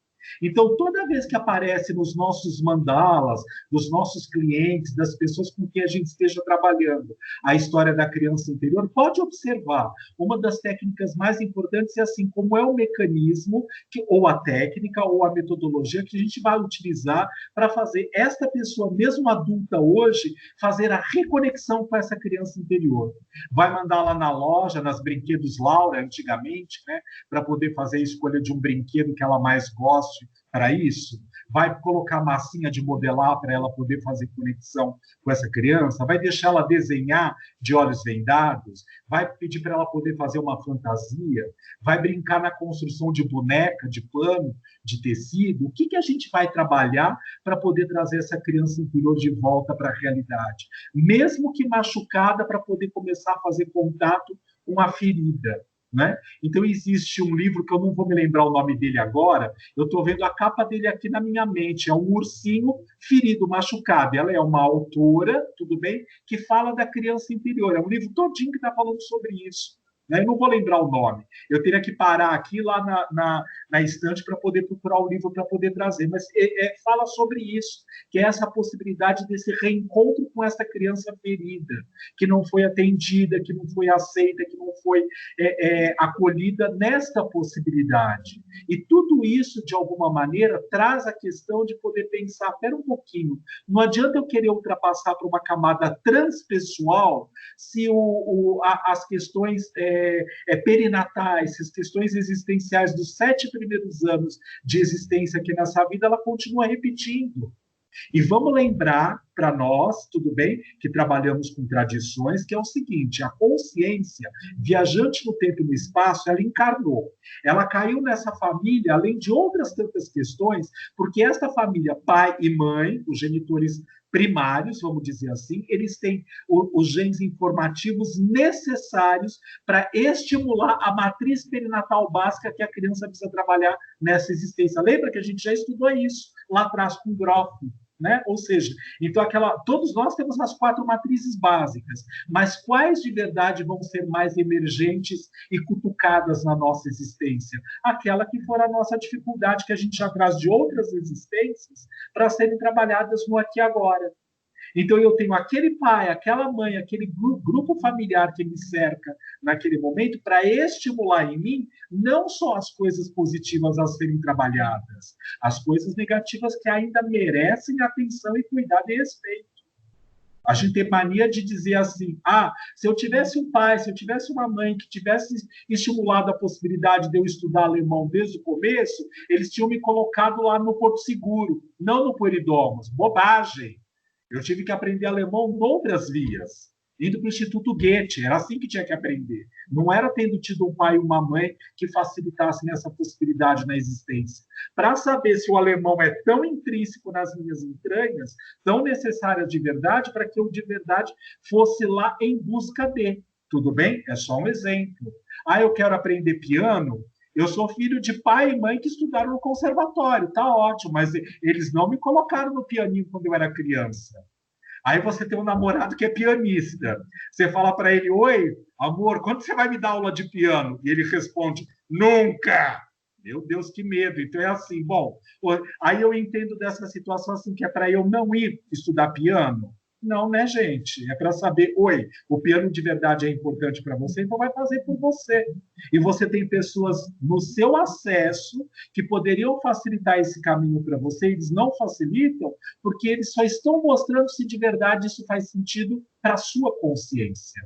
Então, toda vez que aparece nos nossos mandalas, dos nossos clientes, das pessoas com quem a gente esteja trabalhando, a história da criança interior, pode observar. Uma das técnicas mais importantes é assim, como é o mecanismo, ou a técnica, ou a metodologia que a gente vai utilizar para fazer esta pessoa, mesmo adulta hoje, fazer a reconexão com essa criança interior. Vai mandar lá na loja, nas brinquedos Laura, antigamente, né, para poder fazer a escolha de um brinquedo que ela mais gosta para isso, vai colocar massinha de modelar para ela poder fazer conexão com essa criança, vai deixar ela desenhar de olhos vendados, vai pedir para ela poder fazer uma fantasia, vai brincar na construção de boneca, de pano, de tecido. O que a gente vai trabalhar para poder trazer essa criança interior de volta para a realidade? Mesmo que machucada, para poder começar a fazer contato com a ferida. Né? Então, existe um livro que eu não vou me lembrar o nome dele agora, eu estou vendo a capa dele aqui na minha mente, é um ursinho ferido, machucado. Ela é uma autora, tudo bem, que fala da criança interior. É um livro todinho que está falando sobre isso. Né? Eu não vou lembrar o nome. Eu teria que parar aqui lá na estante para poder procurar o livro para poder trazer. Mas fala sobre isso, que é essa possibilidade desse reencontro com essa criança ferida, que não foi atendida, que não foi aceita, que não foi acolhida nesta possibilidade. E tudo isso, de alguma maneira, traz a questão de poder pensar, espera um pouquinho, não adianta eu querer ultrapassar para uma camada transpessoal se as questões perinatais, essas questões existenciais dos 7 primeiros anos de existência aqui nessa vida, ela continua repetindo. E vamos lembrar para nós, tudo bem, que trabalhamos com tradições, que é o seguinte, a consciência, viajante no tempo e no espaço, ela encarnou. Ela caiu nessa família, além de outras tantas questões, porque esta família, pai e mãe, os genitores primários, vamos dizer assim, eles têm os genes informativos necessários para estimular a matriz perinatal básica que a criança precisa trabalhar nessa existência. Lembra que a gente já estudou isso lá atrás com o Groff, né? Ou seja, então todos nós temos as 4 matrizes básicas, mas quais de verdade vão ser mais emergentes e cutucadas na nossa existência? Aquela que for a nossa dificuldade, que a gente já traz de outras existências, para serem trabalhadas no aqui e agora. Então, eu tenho aquele pai, aquela mãe, aquele grupo familiar que me cerca naquele momento para estimular em mim não só as coisas positivas a serem trabalhadas, as coisas negativas que ainda merecem atenção e cuidado e respeito. A gente tem mania de dizer assim, se eu tivesse um pai, se eu tivesse uma mãe que tivesse estimulado a possibilidade de eu estudar alemão desde o começo, eles tinham me colocado lá no Porto Seguro, não no Pueridomus. Bobagem! Eu tive que aprender alemão em outras vias, indo para o Instituto Goethe, era assim que tinha que aprender. Não era tendo tido um pai e uma mãe que facilitassem essa possibilidade na existência. Para saber se o alemão é tão intrínseco nas minhas entranhas, tão necessário de verdade, para que eu de verdade fosse lá em busca de. Tudo bem? É só um exemplo. Eu quero aprender piano. Eu sou filho de pai e mãe que estudaram no conservatório, tá ótimo, mas eles não me colocaram no pianinho quando eu era criança. Aí você tem um namorado que é pianista. Você fala para ele, oi, amor, quando você vai me dar aula de piano? E ele responde, nunca! Meu Deus, que medo. Então é assim, bom, aí eu entendo dessa situação assim, que é para eu não ir estudar piano. Não, né, gente? É para saber, oi, o piano de verdade é importante para você, então vai fazer por você. E você tem pessoas no seu acesso que poderiam facilitar esse caminho para você, eles não facilitam, porque eles só estão mostrando se de verdade isso faz sentido para a sua consciência.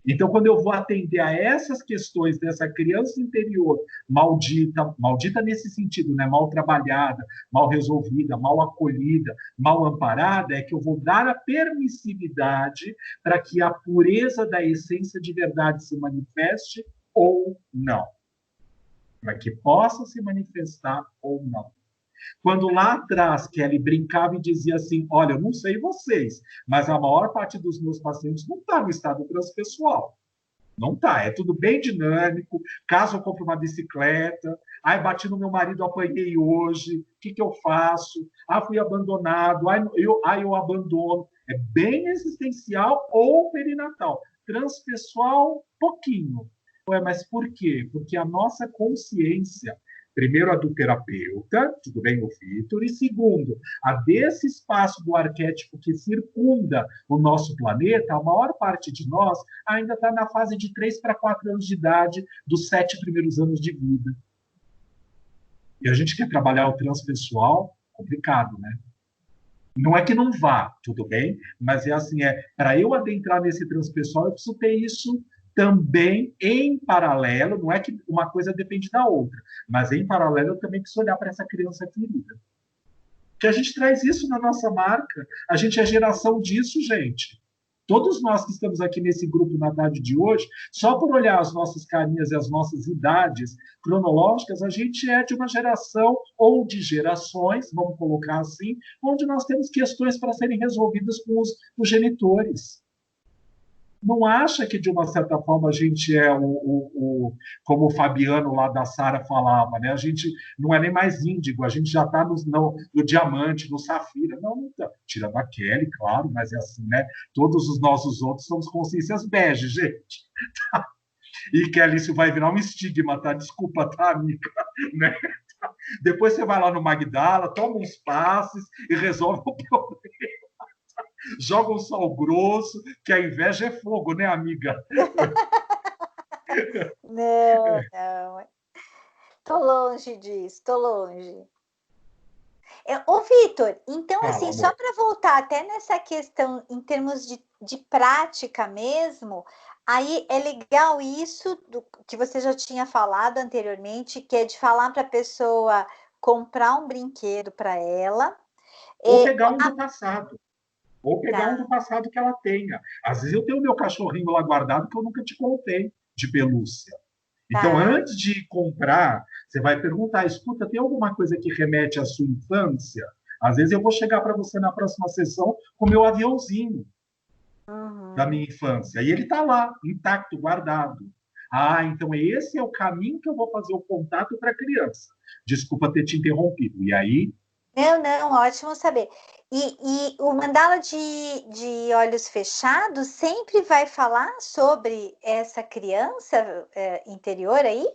Então, quando eu vou atender a essas questões dessa criança interior maldita, maldita nesse sentido, né? Mal trabalhada, mal resolvida, mal acolhida, mal amparada, é que eu vou dar a permissividade para que a pureza da essência de verdade se manifeste ou não. Para que possa se manifestar ou não. Quando lá atrás, Kelly brincava e dizia assim, olha, eu não sei vocês, mas a maior parte dos meus pacientes não está no estado transpessoal. Não está, é tudo bem dinâmico, caso eu compre uma bicicleta, ai, bati no meu marido, apanhei hoje, o que eu faço? Ah, fui abandonado, eu abandono. É bem existencial ou perinatal. Transpessoal, pouquinho. Ué, mas por quê? Porque a nossa consciência, primeiro, a do terapeuta, tudo bem, o Vitor, e segundo, a desse espaço do arquétipo que circunda o nosso planeta, a maior parte de nós ainda está na fase de 3 para 4 anos de idade, dos 7 primeiros anos de vida. E a gente quer trabalhar o transpessoal, complicado, né? Não é que não vá, tudo bem, mas é assim, para eu adentrar nesse transpessoal, eu preciso ter isso também em paralelo, não é que uma coisa depende da outra, mas em paralelo eu também preciso olhar para essa criança ferida. Que a gente traz isso na nossa marca, a gente é geração disso, gente. Todos nós que estamos aqui nesse grupo na tarde de hoje, só por olhar as nossas carinhas e as nossas idades cronológicas, a gente é de uma geração ou de gerações, vamos colocar assim, onde nós temos questões para serem resolvidas com os genitores. Não acha que, de uma certa forma, a gente é como o Fabiano lá da Sara falava, né? A gente não é nem mais índigo, a gente já está no diamante, no safira. Não está. Tirando a Kelly, claro, mas é assim, né? Todos os nossos outros somos consciências bege, gente. Tá? E Kelly, isso vai virar um estigma, tá? Desculpa, tá, amiga? Né? Depois você vai lá no Magdala, toma uns passes e resolve o problema. Joga um sal grosso, que a inveja é fogo, né, amiga?
Não, não. Tô longe disso, tô longe. Ô, Vitor, então, assim, só para voltar até nessa questão em termos de prática mesmo, aí é legal isso que você já tinha falado anteriormente, que é de falar para a pessoa comprar um brinquedo para ela.
Ou pegar um do passado. Ou pegar um do passado que ela tenha. Às vezes eu tenho o meu cachorrinho lá guardado que eu nunca te contei, de pelúcia. Então, antes de comprar, você vai perguntar, escuta, tem alguma coisa que remete à sua infância? Às vezes eu vou chegar para você na próxima sessão com o meu aviãozinho da minha infância. E ele está lá, intacto, guardado. Ah, então esse é o caminho que eu vou fazer o contato para a criança. Desculpa ter te interrompido. E aí...
Não, ótimo saber. E o mandala de olhos fechados sempre vai falar sobre essa criança interior aí?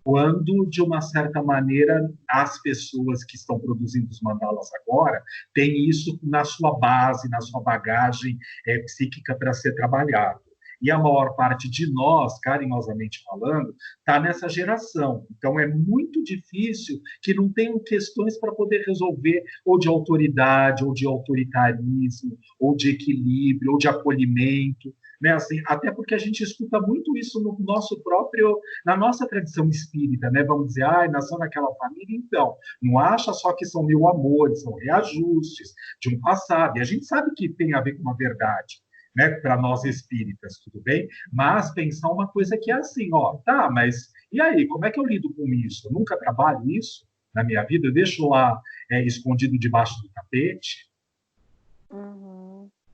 Quando, de uma certa maneira, as pessoas que estão produzindo os mandalas agora têm isso na sua base, na sua bagagem psíquica para ser trabalhado. E a maior parte de nós, carinhosamente falando, está nessa geração. Então, é muito difícil que não tenham questões para poder resolver ou de autoridade, ou de autoritarismo, ou de equilíbrio, ou de acolhimento. Né? Assim, até porque a gente escuta muito isso no nosso próprio, na nossa tradição espírita, né? Vamos dizer, nasceu naquela família, então, não acha só que são mil amores, são reajustes de um passado, e a gente sabe que tem a ver com uma verdade, né? Para nós espíritas, tudo bem? Mas pensar uma coisa que é assim, tá, mas e aí, como é que eu lido com isso? Eu nunca trabalho isso na minha vida, eu deixo lá escondido debaixo do tapete.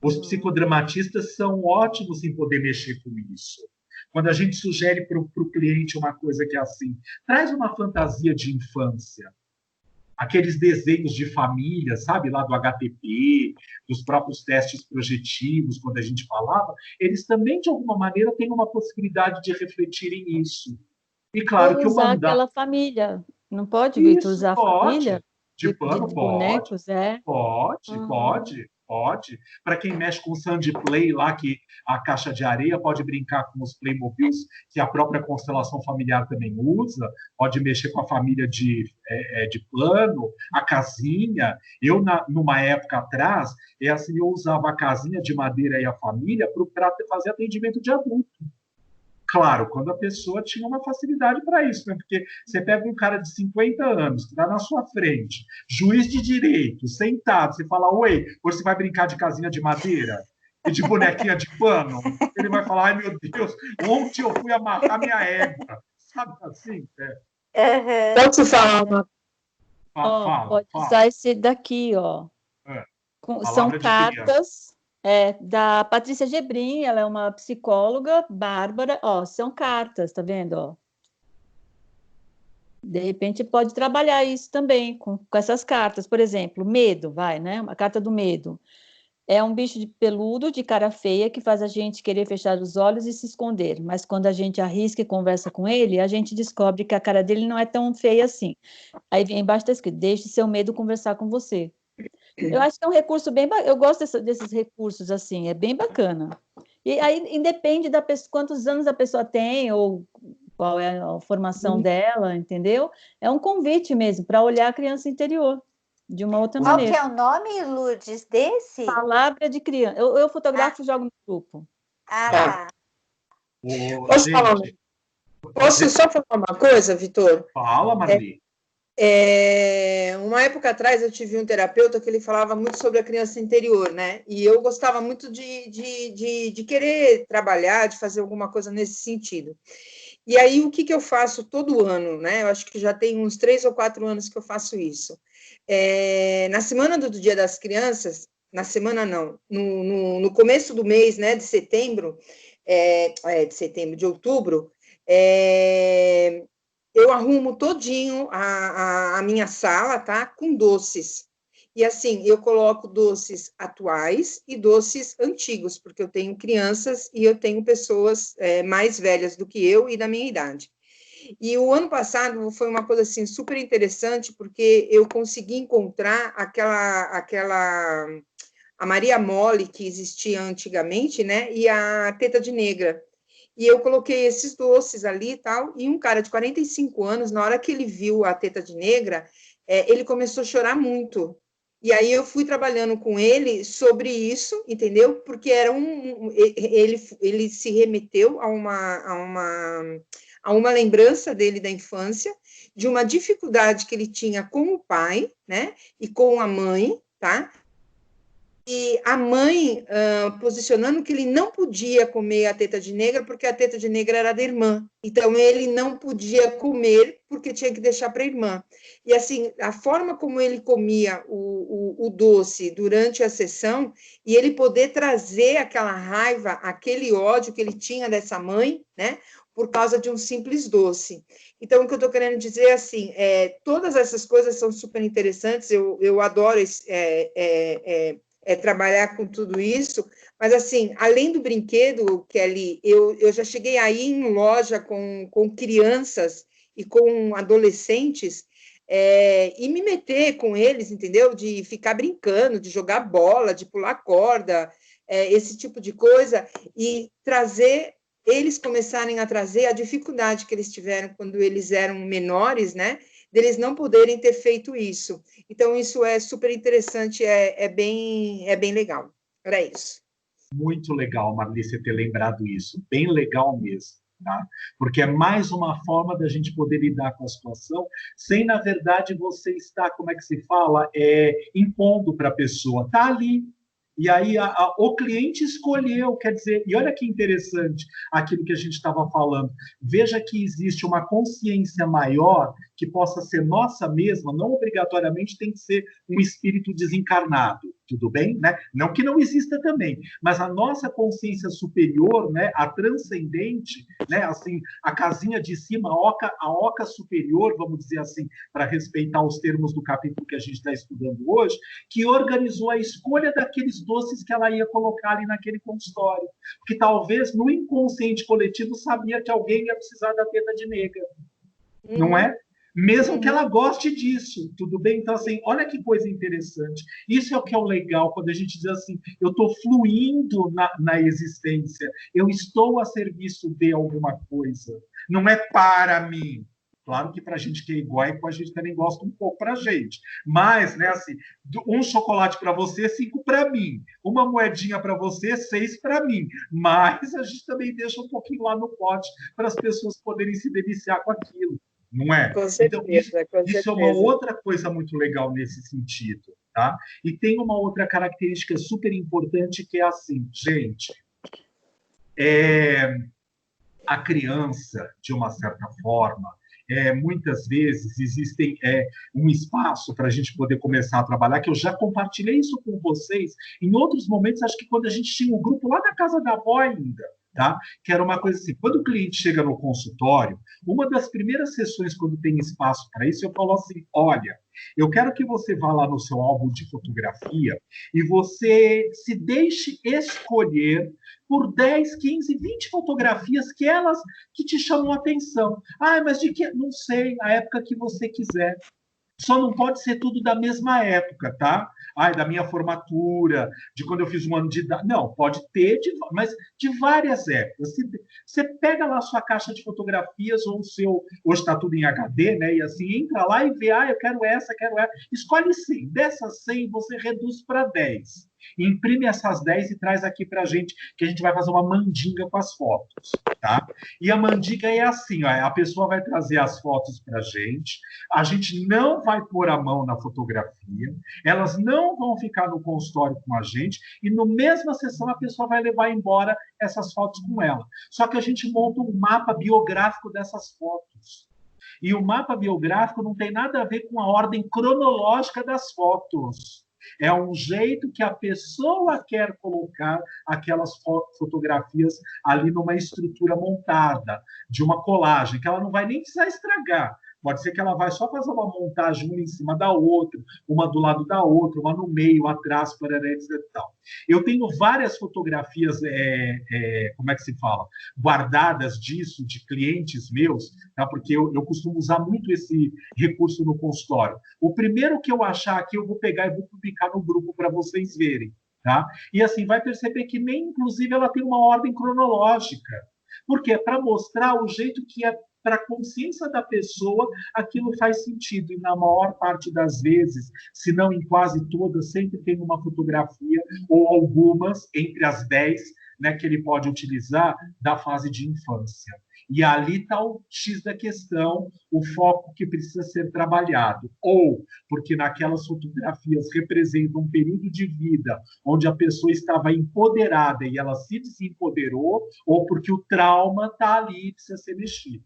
Os psicodramatistas são ótimos em poder mexer com isso. Quando a gente sugere para o cliente uma coisa que é assim, traz uma fantasia de infância, aqueles desenhos de família, sabe, lá do HTP, dos próprios testes projetivos, quando a gente falava, eles também, de alguma maneira, têm uma possibilidade de refletirem isso. E claro que o
usar aquela família. Não pode, Vitor, usar a família?
De pano,
bonecos,
Pode. Pode. Para quem mexe com Sand Play lá, que a caixa de areia pode brincar com os Playmobils, que a própria constelação familiar também usa, pode mexer com a família de plano, a casinha. Eu, numa época atrás, assim, eu usava a casinha de madeira e a família para fazer atendimento de adulto. Claro, quando a pessoa tinha uma facilidade para isso, né? Porque você pega um cara de 50 anos, que está na sua frente, juiz de direito, sentado, você fala, oi, hoje você vai brincar de casinha de madeira e de bonequinha de pano? Ele vai falar, ai meu Deus, ontem eu fui amarrar minha égua. Sabe assim?
Posso falar uma...
Pode usar esse daqui, ó. São cartas... da Patrícia Gebrim, ela é uma psicóloga, Bárbara, ó, são cartas, tá vendo, ó? De repente pode trabalhar isso também com essas cartas, por exemplo, medo, né? Uma carta do medo. É um bicho de peludo, de cara feia, que faz a gente querer fechar os olhos e se esconder, mas quando a gente arrisca e conversa com ele, a gente descobre que a cara dele não é tão feia assim. Aí vem embaixo tá escrito, deixe seu medo conversar com você. Eu acho que é um recurso bem bacana. Eu gosto desses recursos, assim, é bem bacana. E aí, independe da pessoa, quantos anos a pessoa tem, ou qual é a formação dela, entendeu? É um convite mesmo para olhar a criança interior de uma outra maneira.
Qual que é o nome, Lourdes, desse?
Palavra de criança. Eu fotografo e jogo no grupo.
Tá.
Posso só falar uma coisa, Vitor?
Fala, Marli.
Uma época atrás eu tive um terapeuta que ele falava muito sobre a criança interior, né? E eu gostava muito de querer trabalhar, de fazer alguma coisa nesse sentido. E aí, o que eu faço todo ano, né? Eu acho que já tem uns 3 ou 4 anos que eu faço isso. Na semana do Dia das Crianças, na semana não, no começo do mês, né, de setembro, de outubro, eu arrumo todinho a minha sala, tá? Com doces. E assim, eu coloco doces atuais e doces antigos, porque eu tenho crianças e eu tenho pessoas mais velhas do que eu e da minha idade. E o ano passado foi uma coisa assim super interessante, porque eu consegui encontrar a Maria Mole que existia antigamente, né? E a Teta de Negra. E eu coloquei esses doces ali e tal, e um cara de 45 anos, na hora que ele viu a Teta de Negra, ele começou a chorar muito. E aí eu fui trabalhando com ele sobre isso, entendeu? Porque era ele se remeteu a uma lembrança dele da infância, de uma dificuldade que ele tinha com o pai, né? E com a mãe, tá? E a mãe posicionando que ele não podia comer a teta de negra, porque a teta de negra era da irmã. Então, ele não podia comer, porque tinha que deixar para a irmã. E, assim, a forma como ele comia o doce durante a sessão, e ele poder trazer aquela raiva, aquele ódio que ele tinha dessa mãe, né? Por causa de um simples doce. Então, o que eu estou querendo dizer é assim, todas essas coisas são super interessantes, eu adoro trabalhar com tudo isso, mas assim, além do brinquedo, Kelly, eu já cheguei aí em loja com crianças e com adolescentes e me meter com eles, entendeu? De ficar brincando, de jogar bola, de pular corda, esse tipo de coisa, e trazer, eles começarem a trazer a dificuldade que eles tiveram quando eles eram menores, né? Deles não poderem ter feito isso. Então, isso é super interessante, é bem legal. Era isso.
Muito legal, Marli, você ter lembrado isso. Bem legal mesmo, tá? Porque é mais uma forma da gente poder lidar com a situação sem, na verdade, você estar, como é que se fala, impondo para a pessoa. Está ali. E aí o cliente escolheu, quer dizer, e olha que interessante aquilo que a gente estava falando. Veja que existe uma consciência maior que possa ser nossa mesma, não obrigatoriamente tem que ser um espírito desencarnado, tudo bem? Né? Não que não exista também, mas a nossa consciência superior, né, a transcendente, né, assim, a casinha de cima, a oca superior, vamos dizer assim, para respeitar os termos do capítulo que a gente está estudando hoje, que organizou a escolha daqueles doces que ela ia colocar ali naquele consultório, porque talvez no inconsciente coletivo sabia que alguém ia precisar da teta de negra, não é? mesmo que ela goste disso, tudo bem? Então, assim, olha que coisa interessante. Isso é o que é o legal, quando a gente diz assim, eu estou fluindo na existência, eu estou a serviço de alguma coisa, não é para mim. Claro que para a gente que é egóico, a gente também gosta um pouco para a gente. Mas, né, assim, um chocolate para você, 5 para mim. Uma moedinha para você, 6 para mim. Mas a gente também deixa um pouquinho lá no pote para as pessoas poderem se deliciar com aquilo. Não é?
Com certeza,
então, isso é uma outra coisa muito legal nesse sentido, tá? E tem uma outra característica super importante que é assim, gente, a criança, de uma certa forma, muitas vezes existem um espaço para a gente poder começar a trabalhar, que eu já compartilhei isso com vocês em outros momentos, acho que quando a gente tinha um grupo lá na casa da avó ainda, tá? Que era uma coisa assim, quando o cliente chega no consultório, uma das primeiras sessões, quando tem espaço para isso, eu falo assim, olha, eu quero que você vá lá no seu álbum de fotografia e você se deixe escolher por 10, 15, 20 fotografias que te chamam a atenção. Ah, mas de que? Não sei, a época que você quiser. Só não pode ser tudo da mesma época, tá? Ai, da minha formatura, de quando eu fiz um ano de idade. Não, pode ter, mas de várias épocas. Você pega lá a sua caixa de fotografias ou o seu... Hoje está tudo em HD, né? E assim, entra lá e vê, eu quero essa. Escolhe 100. Dessas 100, você reduz para 10. Imprime essas 10 e traz aqui para a gente, que a gente vai fazer uma mandinga com as fotos, tá? E a mandinga é assim, ó, a pessoa vai trazer as fotos para a gente não vai pôr a mão na fotografia, elas não vão ficar no consultório com a gente, e no mesma sessão a pessoa vai levar embora essas fotos com ela. Só que a gente monta um mapa biográfico dessas fotos. E o mapa biográfico não tem nada a ver com a ordem cronológica das fotos. É um jeito que a pessoa quer colocar aquelas fotografias ali numa estrutura montada, de uma colagem, que ela não vai nem precisar estragar. Pode ser que ela vai só fazer uma montagem uma em cima da outra, uma do lado da outra, uma no meio, atrás, etc. Eu tenho várias fotografias, como é que se fala? Guardadas disso, de clientes meus, tá? Porque eu costumo usar muito esse recurso no consultório. O primeiro que eu achar aqui, eu vou pegar e vou publicar no grupo para vocês verem. Tá? E assim, vai perceber que nem, inclusive, ela tem uma ordem cronológica. Por quê? Para mostrar o jeito que é para a consciência da pessoa, aquilo faz sentido. E na maior parte das vezes, se não em quase todas, sempre tem uma fotografia ou algumas, entre as 10, né, que ele pode utilizar da fase de infância. E ali está o X da questão, o foco que precisa ser trabalhado. Ou porque naquelas fotografias representam um período de vida onde a pessoa estava empoderada e ela se desempoderou, ou porque o trauma está ali e precisa ser mexido.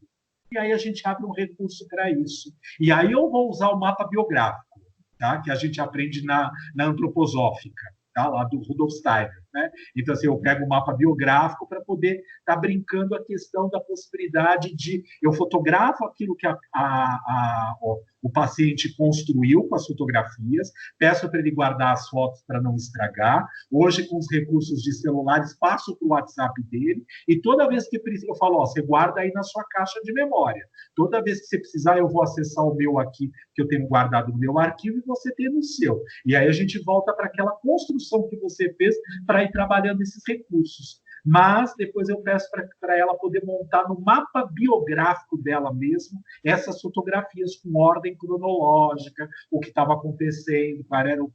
E aí a gente abre um recurso para isso. E aí eu vou usar o mapa biográfico, tá? Que a gente aprende na antroposófica, tá? Lá do Rudolf Steiner. Né? Então, assim, eu pego o mapa biográfico para poder estar brincando a questão da possibilidade de... Eu fotografo aquilo que o paciente construiu com as fotografias, peço para ele guardar as fotos para não estragar. Hoje, com os recursos de celulares, passo para o WhatsApp dele e toda vez que precisa, eu falo, você guarda aí na sua caixa de memória. Toda vez que você precisar, eu vou acessar o meu aqui, que eu tenho guardado no meu arquivo, e você tem no seu. E aí a gente volta para aquela construção que você fez para ir trabalhando esses recursos. Mas depois eu peço para ela poder montar no mapa biográfico dela mesmo essas fotografias com ordem cronológica, o que estava acontecendo,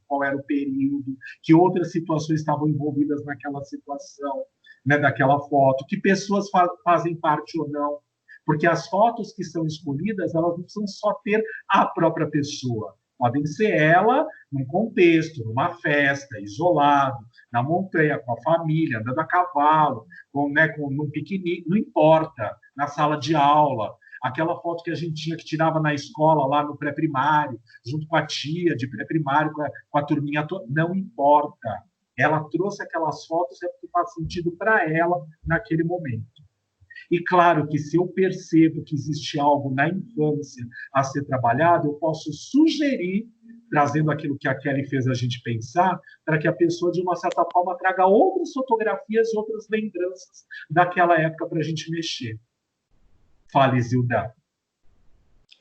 qual era o período, que outras situações estavam envolvidas naquela situação, né, daquela foto, que pessoas fazem parte ou não. Porque as fotos que são escolhidas, elas não precisam só ter a própria pessoa. Podem ser ela num contexto, numa festa, isolado, na montanha, com a família, andando a cavalo, num piquenique, não importa, na sala de aula. Aquela foto que a gente tinha que tirava na escola, lá no pré-primário, junto com a tia de pré-primário, com a turminha toda, não importa. Ela trouxe aquelas fotos, é porque faz sentido para ela naquele momento. E claro que se eu percebo que existe algo na infância a ser trabalhado, eu posso sugerir, trazendo aquilo que a Kelly fez a gente pensar, para que a pessoa, de uma certa forma, traga outras fotografias, outras lembranças daquela época para a gente mexer. Fale, Zilda.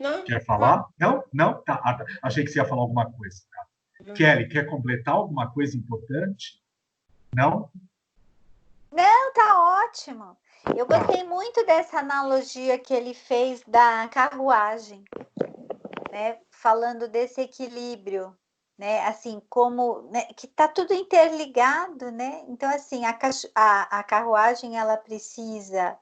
Não.
Quer falar? Não? Não? Tá. Achei que você ia falar alguma coisa. Tá. Kelly, quer completar alguma coisa importante? Não?
Não, tá ótimo. Eu gostei muito dessa analogia que ele fez da carruagem, né? Falando desse equilíbrio, né? Assim, como, né? Que tá tudo interligado, né? Então, assim, a carruagem, ela precisa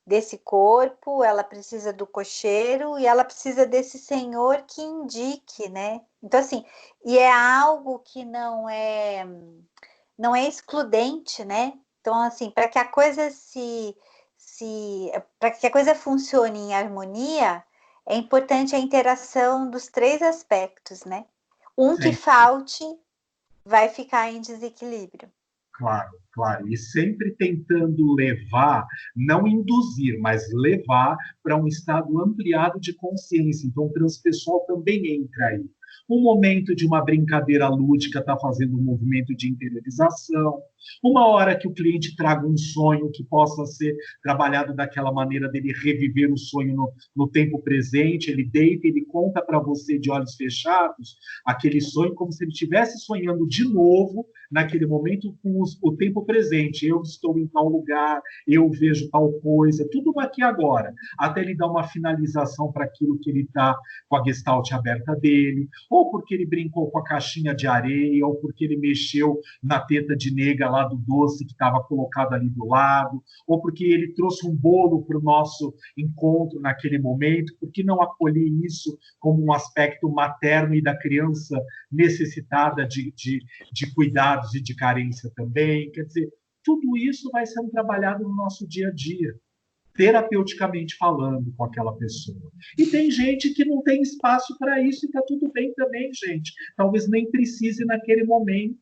desse corpo, ela precisa do cocheiro e ela precisa desse senhor que indique, né? Então, assim, e é algo que não é excludente, né? Então, assim, para que a coisa para que a coisa funcione em harmonia, é importante a interação dos três aspectos, né? Um que falte vai ficar em desequilíbrio.
Claro, claro. E sempre tentando levar, não induzir, mas levar para um estado ampliado de consciência. Então, o transpessoal também entra aí. Um momento de uma brincadeira lúdica está fazendo um movimento de interiorização. Uma hora que o cliente traga um sonho que possa ser trabalhado daquela maneira dele reviver o sonho no tempo presente, ele deita, ele conta para você de olhos fechados aquele sonho como se ele estivesse sonhando de novo naquele momento com o tempo presente. Eu estou em tal lugar, eu vejo tal coisa, tudo aqui agora, até ele dar uma finalização para aquilo que ele está com a gestalt aberta dele, ou porque ele brincou com a caixinha de areia, ou porque ele mexeu na teta de nega lá do doce que estava colocado ali do lado, ou porque ele trouxe um bolo para o nosso encontro naquele momento, porque não acolher isso como um aspecto materno e da criança necessitada de cuidados e de carência também. Quer dizer, tudo isso vai sendo trabalhado no nosso dia a dia, terapeuticamente falando com aquela pessoa. E tem gente que não tem espaço para isso e está tudo bem também, gente. Talvez nem precise naquele momento.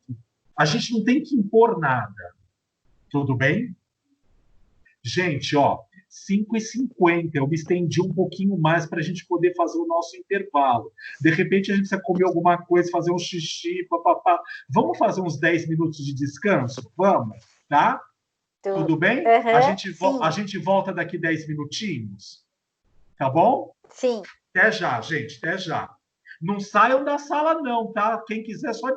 A gente não tem que impor nada. Tudo bem? Gente, ó, 5h50, eu me estendi um pouquinho mais para a gente poder fazer o nosso intervalo. De repente, a gente precisa comer alguma coisa, fazer um xixi, papapá. Vamos fazer uns 10 minutos de descanso? Vamos, tá? Tudo bem? A gente volta daqui 10 minutinhos. Tá bom?
Sim.
Até já, gente, até já. Não saiam da sala, não, tá? Quem quiser só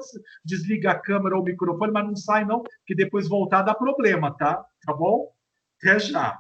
desliga a câmera ou o microfone, mas não sai, não, que depois voltar dá problema, tá? Tá bom? Até já.